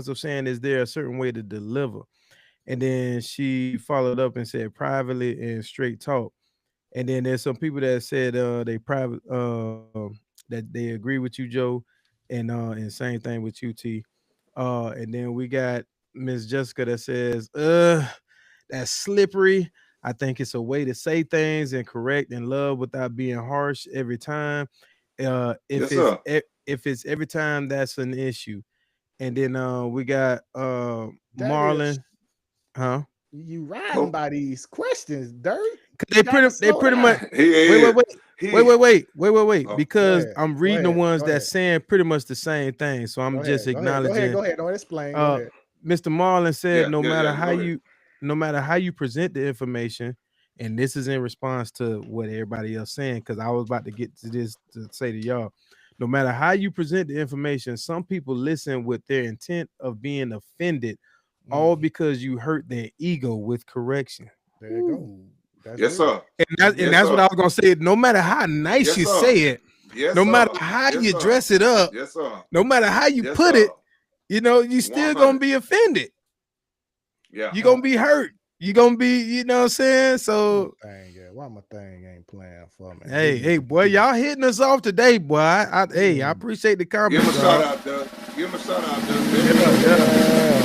of saying, is there a certain way to deliver? And then she followed up and said privately and straight talk. And then there's some people that said they private that they agree with you, Joe, and same thing with you, T. And then we got Miss Jessica that says, that's slippery. I think it's a way to say things and correct and love without being harsh every time. If it's every time, that's an issue. And then we got Marlon. You riding by these questions, Dirt. They pretty much wait. Because I'm reading the ones that's saying pretty much the same thing. So I'm just acknowledging. Go ahead. Don't explain. Mr. Marlon said, no matter how you present the information, and this is in response to what everybody else saying, because I was about to get to this to say to y'all, no matter how you present the information, some people listen with their intent of being offended, all because you hurt their ego with correction. There you go. Yes, sir. And that's what I was gonna say. No matter how nice you say it, no matter how you dress it up, no matter how you put it, you know, you still gonna be offended. Yeah, you're gonna be hurt. You're gonna be, you know what I'm saying? So why my thing ain't playing for me? Hey, boy, y'all hitting us off today, boy. I appreciate the comments. Give him a shout out, Doug. Yeah.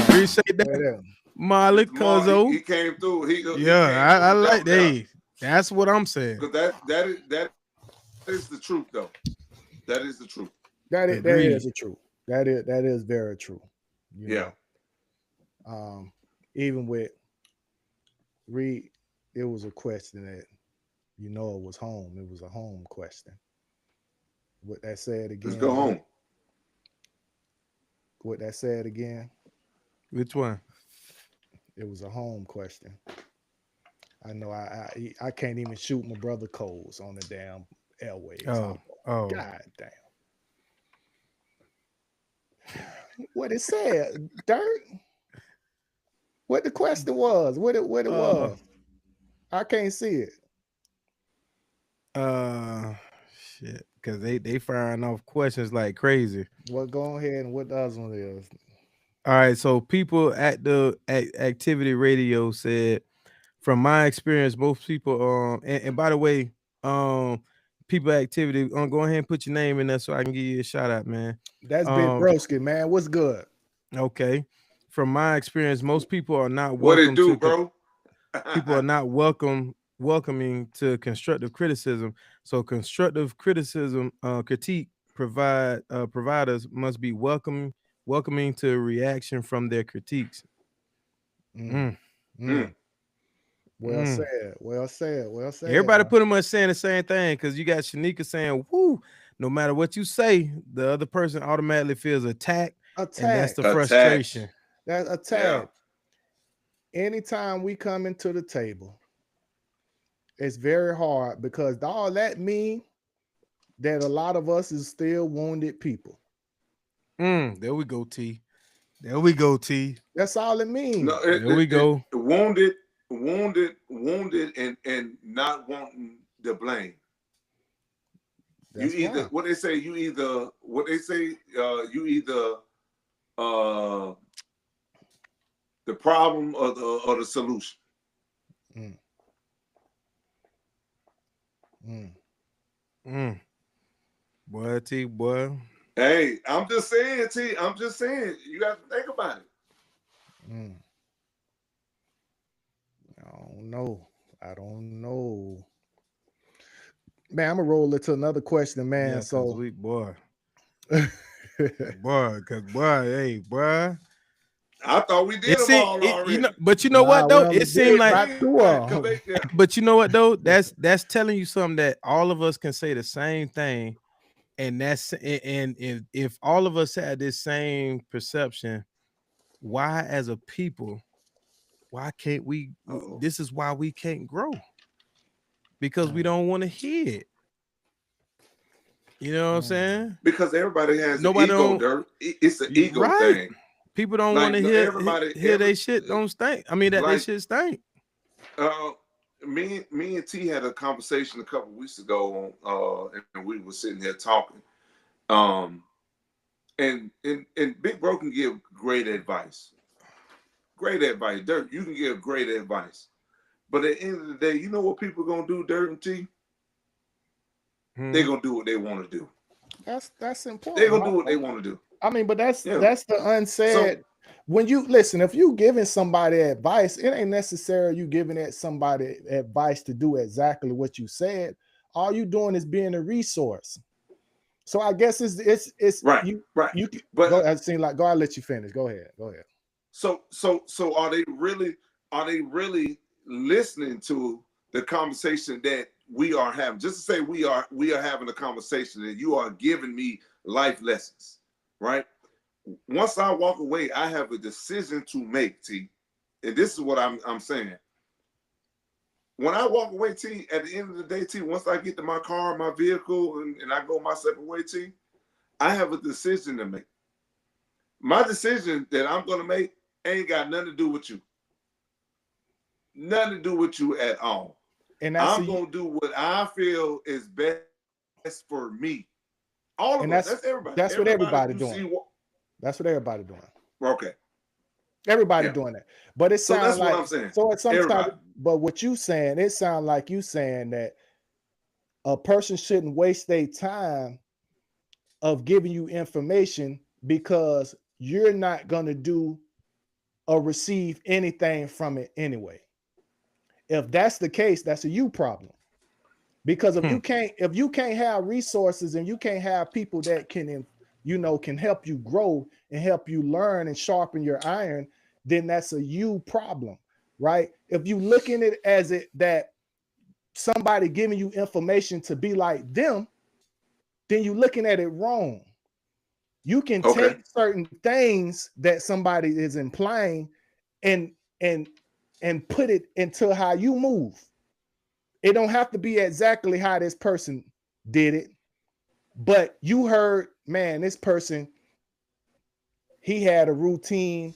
Appreciate that. Molly Cuzzo. He came through. I like that. Hey, that's what I'm saying. Because that is the truth, though. That is the truth. That is the truth. That is very true. Yeah. Even with it was a question that it was home. It was a home question. What that said again? Let's go home. What that said again? Which one? It was a home question. I know I can't even shoot my brother Coles on the damn airwaves. Oh. God damn. What it said, Dirt? What the question was? What it was? I can't see it. Shit, because they firing off questions like crazy. Well, go ahead and what the other one is. All right, so people at the Activity Radio said, from my experience, most people and by the way, people at Activity, go ahead and put your name in there so I can give you a shout out, man. That's Big Broski, man. What's good? Okay. From my experience, most people are not welcome. What it do, bro? People are not welcoming to constructive criticism. So constructive criticism, critique providers must be welcoming to a reaction from their critiques. Well said. Well said. Well said. Everybody pretty much saying the same thing, because you got Shanika saying, "Woo!" No matter what you say, the other person automatically feels attacked. And that's the frustration. That's attack. Yeah. Anytime we come into the table, it's very hard, because all that means that a lot of us is still wounded people. There we go, T. There we go, T. That's all it means. No, there we go. Wounded, and not wanting the blame. That's you either why. what they say. You either the problem or the solution. Boy, T, boy. Hey, I'm just saying, T. I'm just saying. You got to think about it. I don't know. Man, I'm gonna roll it to another question, man. Yeah, so boy. Hey, boy. I thought we did them all already. But you know what though? It seemed like. But you know what though? That's telling you something, that all of us can say the same thing, and if all of us had this same perception, why as a people, why can't we? This is why we can't grow, because we don't want to hear it. You know what I'm saying? Because everybody has an ego, Dirt. It's an ego thing. People don't want to hear they shit don't stink. I mean, they shit stink. Me and T had a conversation a couple weeks ago, and we were sitting here talking. And Big Bro can give great advice. Great advice. Dirt, you can give great advice. But at the end of the day, you know what people are gonna do, Dirt and T? They're gonna do what they want to do. That's important. They're gonna do what they want to do. I mean, but that's the unsaid. When you listen, if you giving somebody advice, it ain't necessary you giving that somebody advice to do exactly what you said. All you doing is being a resource. So I guess it's right. You but go, it seems like go. I'll let you finish. Go ahead. So are they really listening to the conversation that we are having? Just to say we are having a conversation and you are giving me life lessons, right? Once I walk away, I have a decision to make, T. And this is what I'm saying. When I walk away, T, at the end of the day, T, once I get to my car, my vehicle, and I go my separate way, T, I have a decision to make. My decision that I'm going to make ain't got nothing to do with you. Nothing to do with you at all. And I'm going to do what I feel is best for me. All of us. That's everybody. That's what everybody doing. That's what everybody doing. Okay. Everybody doing that. But it sounds that's like what I'm saying. So it's sometimes, but what you saying, it sounds like you saying that a person shouldn't waste their time of giving you information because you're not gonna do or receive anything from it anyway. If that's the case, that's a you problem. Because if you can't have resources and you can't have people that can help you grow and help you learn and sharpen your iron, then that's a you problem. right? If you look in it as it that somebody giving you information to be like them, then you're looking at it wrong. You can Okay. take certain things that somebody is implying and put it into how you move. It don't have to be exactly how this person did it, but you heard, man, this person, he had a routine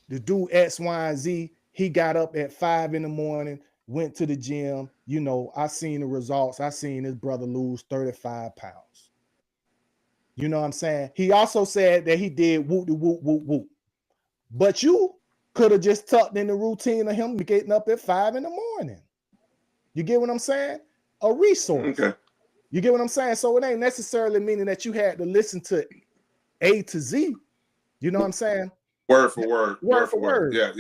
to do X, Y, and Z. He got up at 5 in the morning, went to the gym. You know, I seen the results. I seen his brother lose 35 pounds. You know what I'm saying? He also said that he did whoop de whoop whoop whoop. But you could have just tucked in the routine of him getting up at 5 in the morning. You get what I'm saying? A resource. Okay. You get what I'm saying? So it ain't necessarily meaning that you had to listen to A to Z. You know what I'm saying? Word for word. Word for word. Yeah.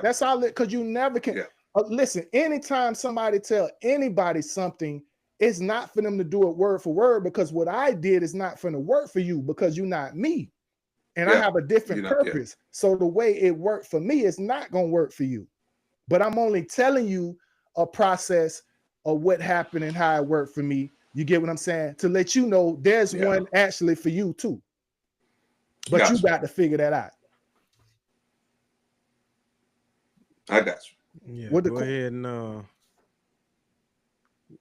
That's all it, because you never can. Yeah. Listen, anytime somebody tell anybody something, it's not for them to do it word for word, because what I did is not for to work for you, because you're not me. And I have a different purpose. So the way it worked for me is not going to work for you. But I'm only telling you a process of what happened and how it worked for me. You get what I'm saying? To let you know there's one actually for you too. But you got to figure that out. I got you. Yeah, What go ahead and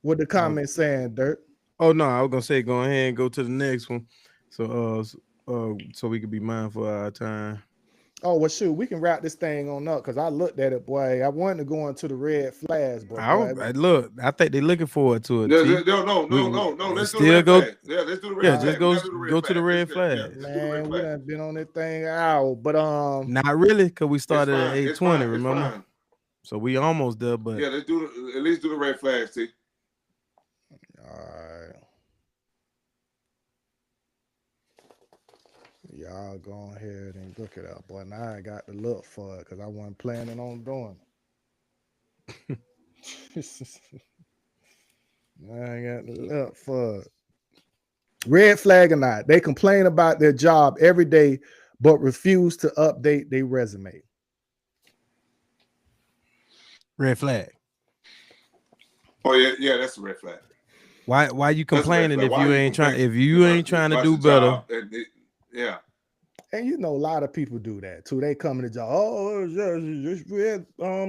what the comment saying, Dirt? Oh no, I was gonna say go ahead and go to the next one. So so we can be mindful of our time. Oh, well, shoot, we can wrap this thing on up, because I looked at it, boy. I wanted to go into the red flags, but look, I think they're looking forward to it. No. Let's Let's do do the red go. flag. Yeah, let's do the red flag. Just go to the red flag. Man, we done been on this thing out, but not really, because we started at 8:20. Remember? Fine. So we almost there, but yeah, let's do at least do the red flags, T. All right. Y'all go ahead and look it up, boy. Now I got to look for it because I wasn't planning on doing it. I got to look for it. Red flag or not, they complain about their job every day, but refuse to update their resume. red flag. Oh yeah, that's a red flag. Why you complaining if you ain't trying to do better? Yeah. And you know, a lot of people do that too. They come in the job. Oh,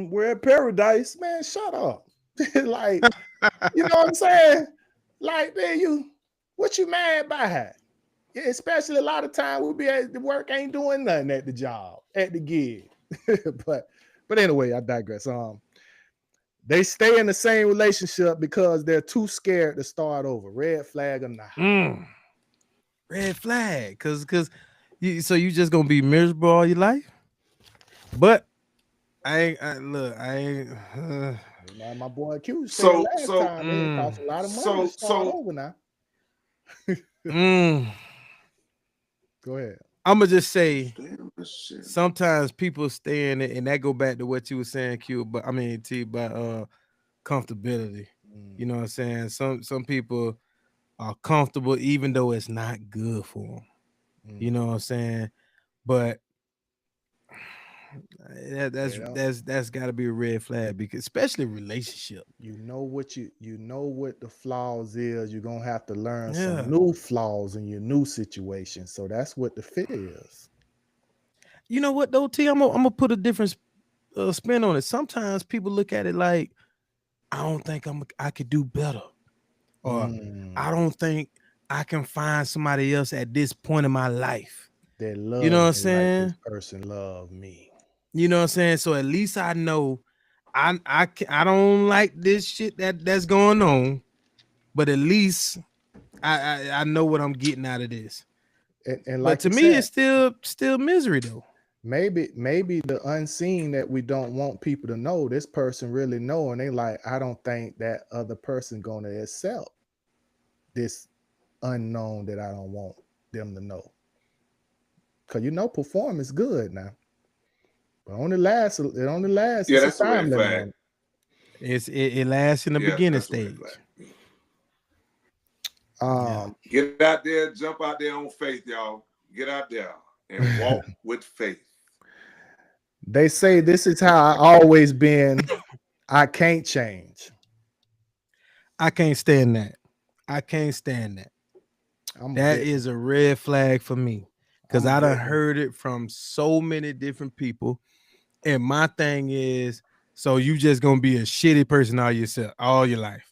we're at paradise, man. Shut up. Like, you know what I'm saying? Like, man, what you mad by? Yeah, especially a lot of time we'll be at the work, ain't doing nothing at the job, at the gig. but anyway, I digress. They stay in the same relationship because they're too scared to start over. Red flag or not? Red flag, cause you just gonna be miserable all your life. But my boy Q said last time it costs a lot of money to start over now. Go ahead. I'm gonna just say sometimes people stay in it, and that go back to what you were saying, Q. But I mean, T, about comfortability. You know what I'm saying? Some people are comfortable even though it's not good for them. You know what I'm saying? But that's got to be a red flag, because especially relationship. You know what the flaws is. You're gonna have to learn some new flaws in your new situation. So that's what the fit is. You know what though, T? I'm gonna put a different spin on it. Sometimes people look at it like, I don't think I could do better, or I don't think I can find somebody else at this point in my life. That love, you know what I'm saying? like this person love me. You know what I'm saying? So at least I know I don't like this shit that's going on, but at least I know what I'm getting out of this. And like, but to me, it's still misery though. Maybe the unseen that we don't want people to know, this person really know, and they like, I don't think that other person gonna accept this unknown that I don't want them to know. Cause performance good now, but it only lasts. Yeah, that's a red flag. It lasts in the beginning stage. Get out there, jump out there on faith, y'all. Get out there and walk with faith. They say this is how I always been. I can't change. I can't stand that. I can't stand that. That is a red flag for me because I done heard it from so many different people. And my thing is, so you just gonna be a shitty person all your life.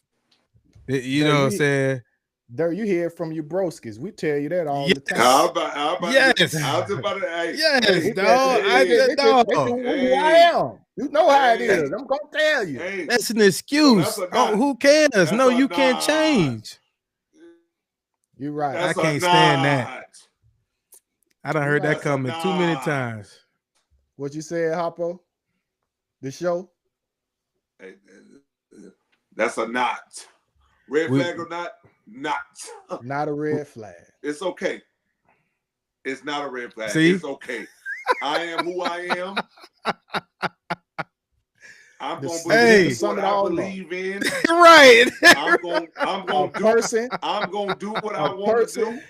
You know what I'm saying? There, you hear it from your broskies. We tell you that all the time. How about Yes. I was about to hey, Yes, hey, dog. Who I am. You know how it is. I'm gonna tell you. Hey, That's an excuse. that's Who cares? That's No, you a can't nod. change. You're right. That's I can't a stand that. nod. I done heard that That's a coming too many nod. times. What you said, Hoppo? The show? Hey, that's a knot. Red flag or not? Not. Not a red flag. It's okay. It's not a red flag. See? It's okay. I am who I am. I'm gonna believe what I believe in. Right. I'm gonna do what I want to do.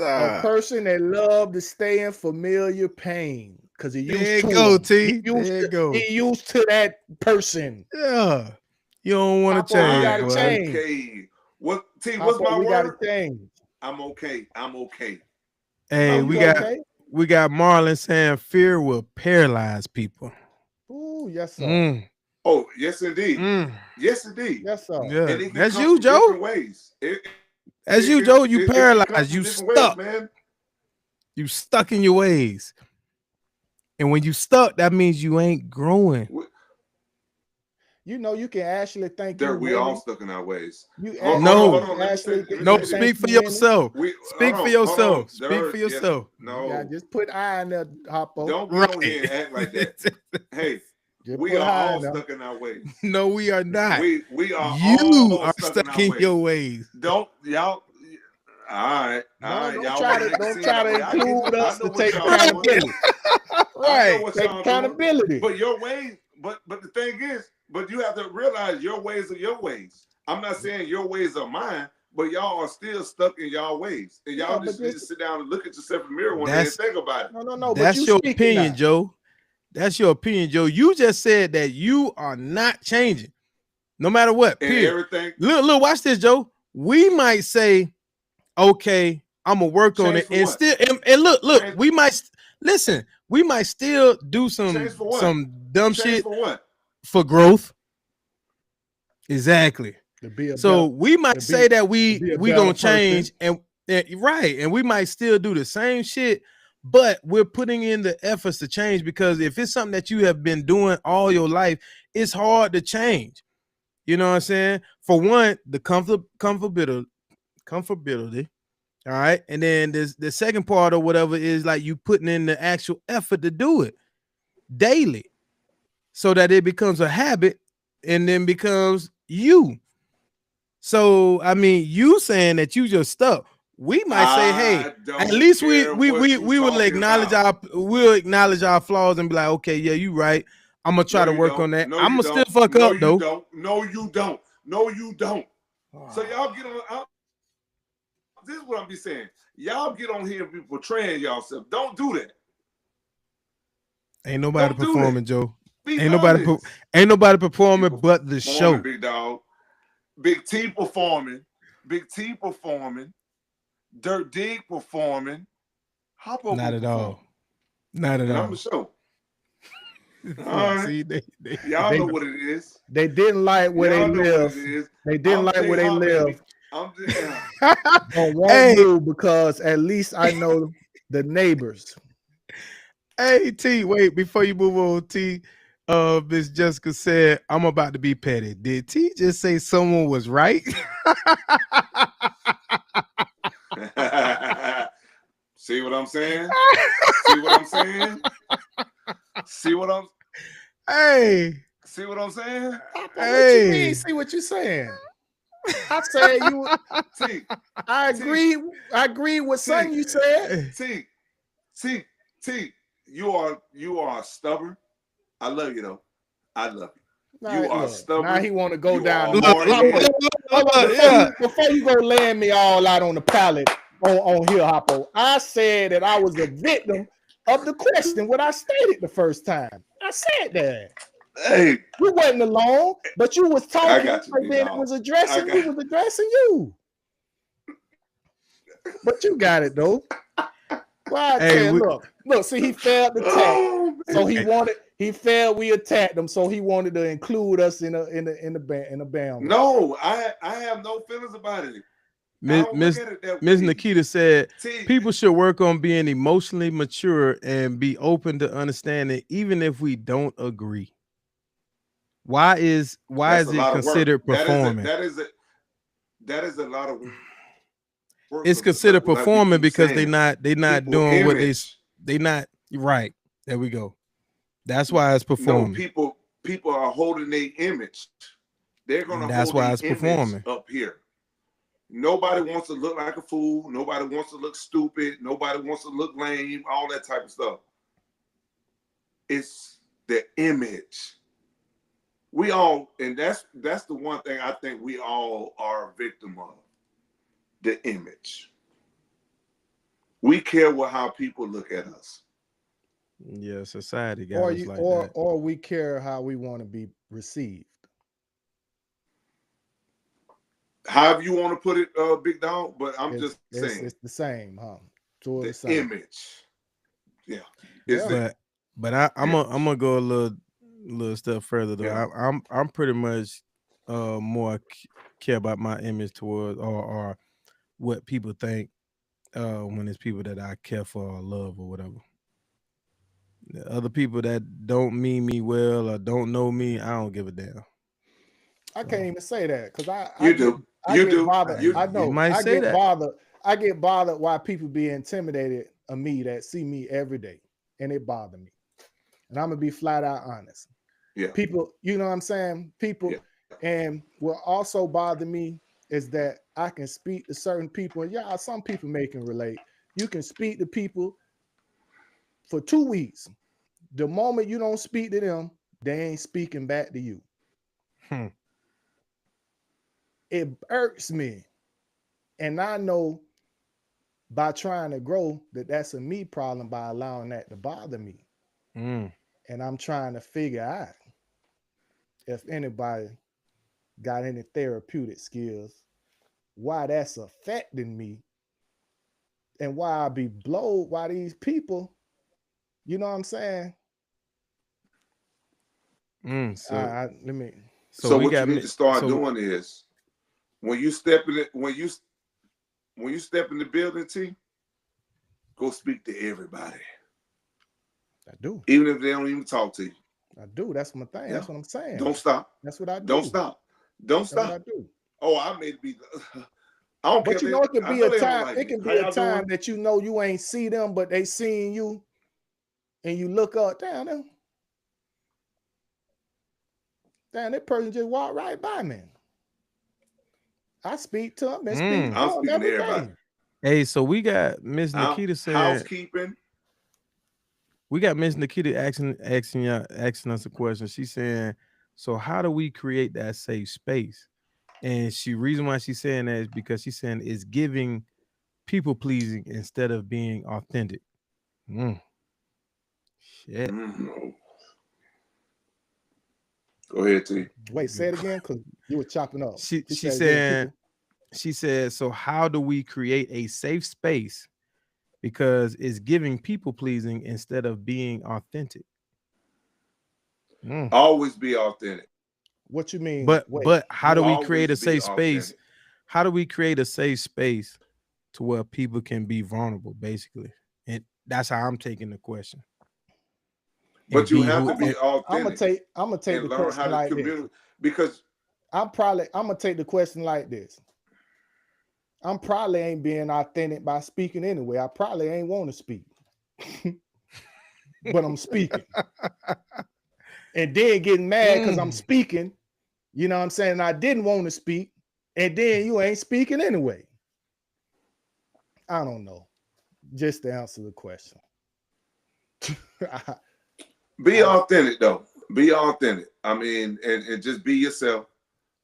A person that love to stay in familiar pain because he used There to you go, it. T. There you go. He used to that person. Yeah. You don't want to change. gotta boy. change. Okay. What T? What's my We word? gotta change. I'm okay. I'm okay. Hey, we got Marlon saying fear will paralyze people. Ooh, yes, sir. Oh, yes, indeed. Yes, indeed. Yes, sir. Yeah. And it can That's come you, from Joe. different ways. That's you, Joe. You it can paralyzed. come from You different stuck. ways, man. You stuck in your ways. And when you stuck, that means you ain't growing. You know, you can actually think We all stuck in our ways. No, speak for yourself. Speak for yourself. Speak for yourself. No. Yeah, just put I in there, Hoppo. Don't get on here and act like that. Hey, we are all stuck in our ways. No, we are not. We are You all are stuck in your ways. Don't y'all. All right. Don't try to include us to take accountability. Right. Take accountability. But your ways, but the thing is, but you have to realize your ways are your ways. I'm not saying your ways are mine, but y'all are still stuck in y'all ways. And y'all just need to sit down and look at yourself in the mirror one day and think about it. No. That's your opinion, Joe. That's your opinion, Joe. You just said that you are not changing, no matter what. And everything. Look, watch this, Joe. We might say, okay, I'm gonna work on it, and still, and look, we might listen. We might still do some dumb shit for what? For growth. Exactly. So we might say that we gonna change and right, and we might still do the same shit, but we're putting in the efforts to change because if it's something that you have been doing all your life, it's hard to change. You know what I'm saying? For one, the comfortability. All right. And then the second part or whatever is like you putting in the actual effort to do it daily so that it becomes a habit and then becomes you. So, I mean, you saying that you just stuck. We might say, hey, at least we will acknowledge our flaws and be like, okay, yeah, you right. I'm gonna try to work on that. I'm gonna still fuck up though. No, you don't. So y'all get on. This is what I'm be saying. Y'all get on here and be portraying yourself. Don't do that. Ain't nobody performing, Joe. Ain't nobody performing but the show. Big dog. Big T performing. Dirt Dig performing. Hoppo not at all. Not at all. I'm the show. All right. See, y'all know what it is. They didn't like where they live. They didn't like where they live. I'm just because at least I know the neighbors. Hey T, wait before you move on. T, Miss Jessica said, "I'm about to be petty." Did T just say someone was right? See what I'm saying? Hey, see what I'm saying? What you mean? See what you're saying? I said you. T. I agree with something you said. T. You are stubborn. I love you though. I love you. You are stubborn. Now he want to go down. Yeah. Before you go laying me all out on the pallet on here, Hoppo, I said that I was a victim of the question, what I stated the first time. I said that. Hey, You wasn't alone, but you was talking, I got you, and then it dog. was addressing I you, got- was addressing you. But you got it though. Why I Hey, tell you, look, see, he failed the test. Oh, So he failed, we attacked him, so he wanted to include us in the band. no, I have no feelings about it. Miss Nikita said people should work on being emotionally mature and be open to understanding, even if we don't agree. Why is it considered performing? That is a lot of work. It's considered performing because they not doing what they not right. There we go. That's why it's performing. No, people are holding their image. They're gonna That's hold why it's performing up here. Nobody wants to look like a fool. Nobody wants to look stupid. Nobody wants to look lame. All that type of stuff. It's the image. We all, and that's the one thing I think we all are a victim of. The image. We care how people look at us. Yeah, society got us like that. Or we care how we want to be received. However you want to put it, Big Dog, but I'm just saying. It's the same, huh? The image. Yeah. But I'm gonna go a little step further though. Yeah. I'm pretty much more care about my image towards or what people think when it's people that I care for or love or whatever. The other people that don't mean me well or don't know me, I don't give a damn. I can't even say that because I get bothered. I know. You might I say get that. bothered. I get bothered why people be intimidated of me that see me every day, and it bothers me. And I'm gonna be flat out honest. Yeah. People, you know what I'm saying? People, and what also bother me is that I can speak to certain people, and yeah, some people may can relate. You can speak to people for 2 weeks. The moment you don't speak to them, they ain't speaking back to you. It irks me. And I know by trying to grow that that's a me problem by allowing that to bother me. And I'm trying to figure out if anybody got any therapeutic skills, why that's affecting me and why I be blowed by these people. You know what I'm saying? So what you need to start doing is when you step in it, when you step in the building, T, go speak to everybody. I do. Even if they don't even talk to you. I do. That's my thing. Yeah. That's what I'm saying. Don't stop. That's what I do. Don't stop. Don't stop. That's what I do. Oh, I may be. I don't but care. You know, it can be a time. Like it can be a time that you know you ain't see them, but they seeing you, and you look up, damn them. Damn, that person just walked right by me. I speak to them. I'm speaking to everybody. Hey, so we got Miss Nikita saying housekeeping. We got Miss Nikita asking us a question. She's saying, so how do we create that safe space? And reason why she's saying that is because she's saying it's giving people pleasing instead of being authentic. Shit. Go ahead, T. Wait, say it again, because you were chopping up. She said, so how do we create a safe space? Because it's giving people pleasing instead of being authentic. Always be authentic. What you mean? But how do we create a safe space? How do we create a safe space to where people can be vulnerable, basically? And that's how I'm taking the question. But you have to be authentic. I'm gonna take the question like this. Because I'm gonna take the question like this. I'm probably ain't being authentic by speaking anyway. I probably ain't want to speak, but I'm speaking, and then getting mad because I'm speaking. You know what I'm saying? I didn't want to speak, and then you ain't speaking anyway. I don't know. Just to answer the question. Be authentic, though. Be authentic. I mean, and just be yourself.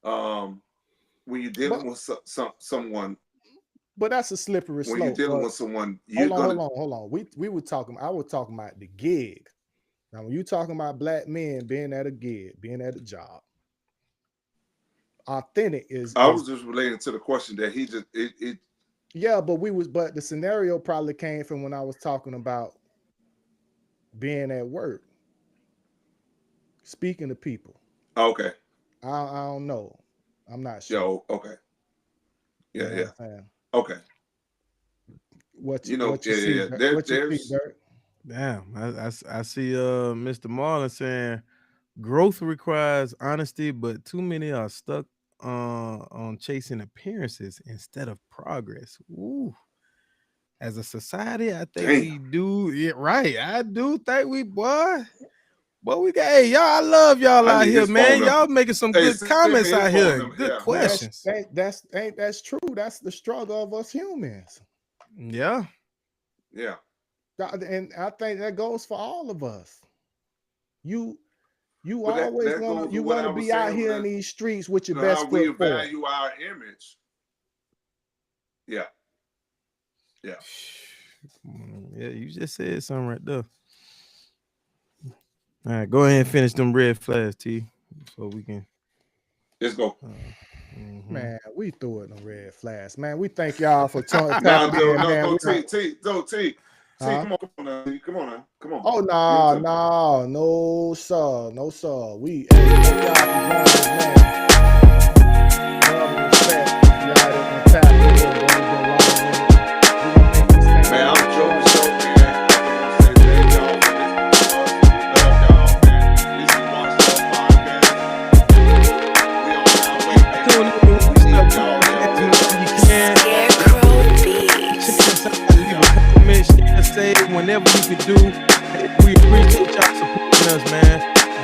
When you're dealing with someone, But that's a slippery when slope. you're dealing but- with someone, you're hold gonna. on. We were talking. I was talking about the gig. Now, when you talking about black men being at a gig, being at a job, authentic is. I was just relating to the question that he just it Yeah, but the scenario probably came from when I was talking about being at work, speaking to people. okay. I don't know. I'm not sure. Yo, okay. You Yeah, know yeah. what I'm saying? Okay. What You know, what you yeah, see? yeah. Dirk? What you There's see, Dirk? Damn, I see Mr. Marlon saying growth requires honesty, but too many are stuck on chasing appearances instead of progress. Ooh. As a society, I think we do it right. I do think we we got y'all. I love y'all I out need here, his man. phone Y'all number. making some Hey, good send me comments his out phone here. number. Good Yeah. questions. That's true. That's the struggle of us humans. Yeah. Yeah. And I think that goes for all of us. You But that always goes want with to what I was be out saying here with in the- these streets with your You know, how best we foot forward. value our image. Yeah. Yeah. Yeah, you just said something right there. All right, go ahead and finish them red flags, T, so we can. Let's go. Man, we threw it on red flags. Man, we thank y'all for No, tapping in, man. no, We- T, Huh? come on now, T, come on. Oh Give it to me. no, sir. We thank y'all for joining us, man. Love and respect. Y'all didn't tap in. Those been long winded. We gonna make this thing Man, I'm short. Joe Show, man. Say thank y'all for listening to us. We love y'all, man. This is Watch Love Podcast. We on our way, man. Tune in with We need us y'all whenever there. you can. Scarecrow Beats. Check us out, leave a comment, share, save whenever you can do. We appreciate y'all supporting us, man.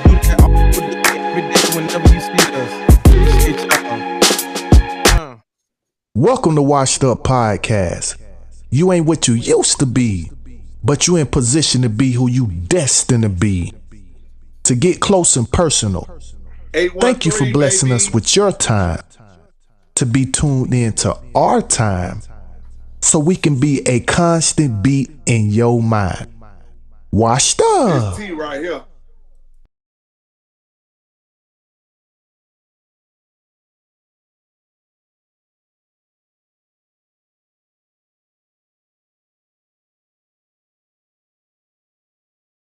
Do that all day, every day, whenever you see us. Appreciate y'all. Welcome to Washed Up Podcast. You ain't what you used to be, but you in position to be who you destined to be. To get close and personal, thank you for 813, blessing baby. us with your time. To be tuned in to our time, so we can be a constant beat in your mind. Washed This up. T right here.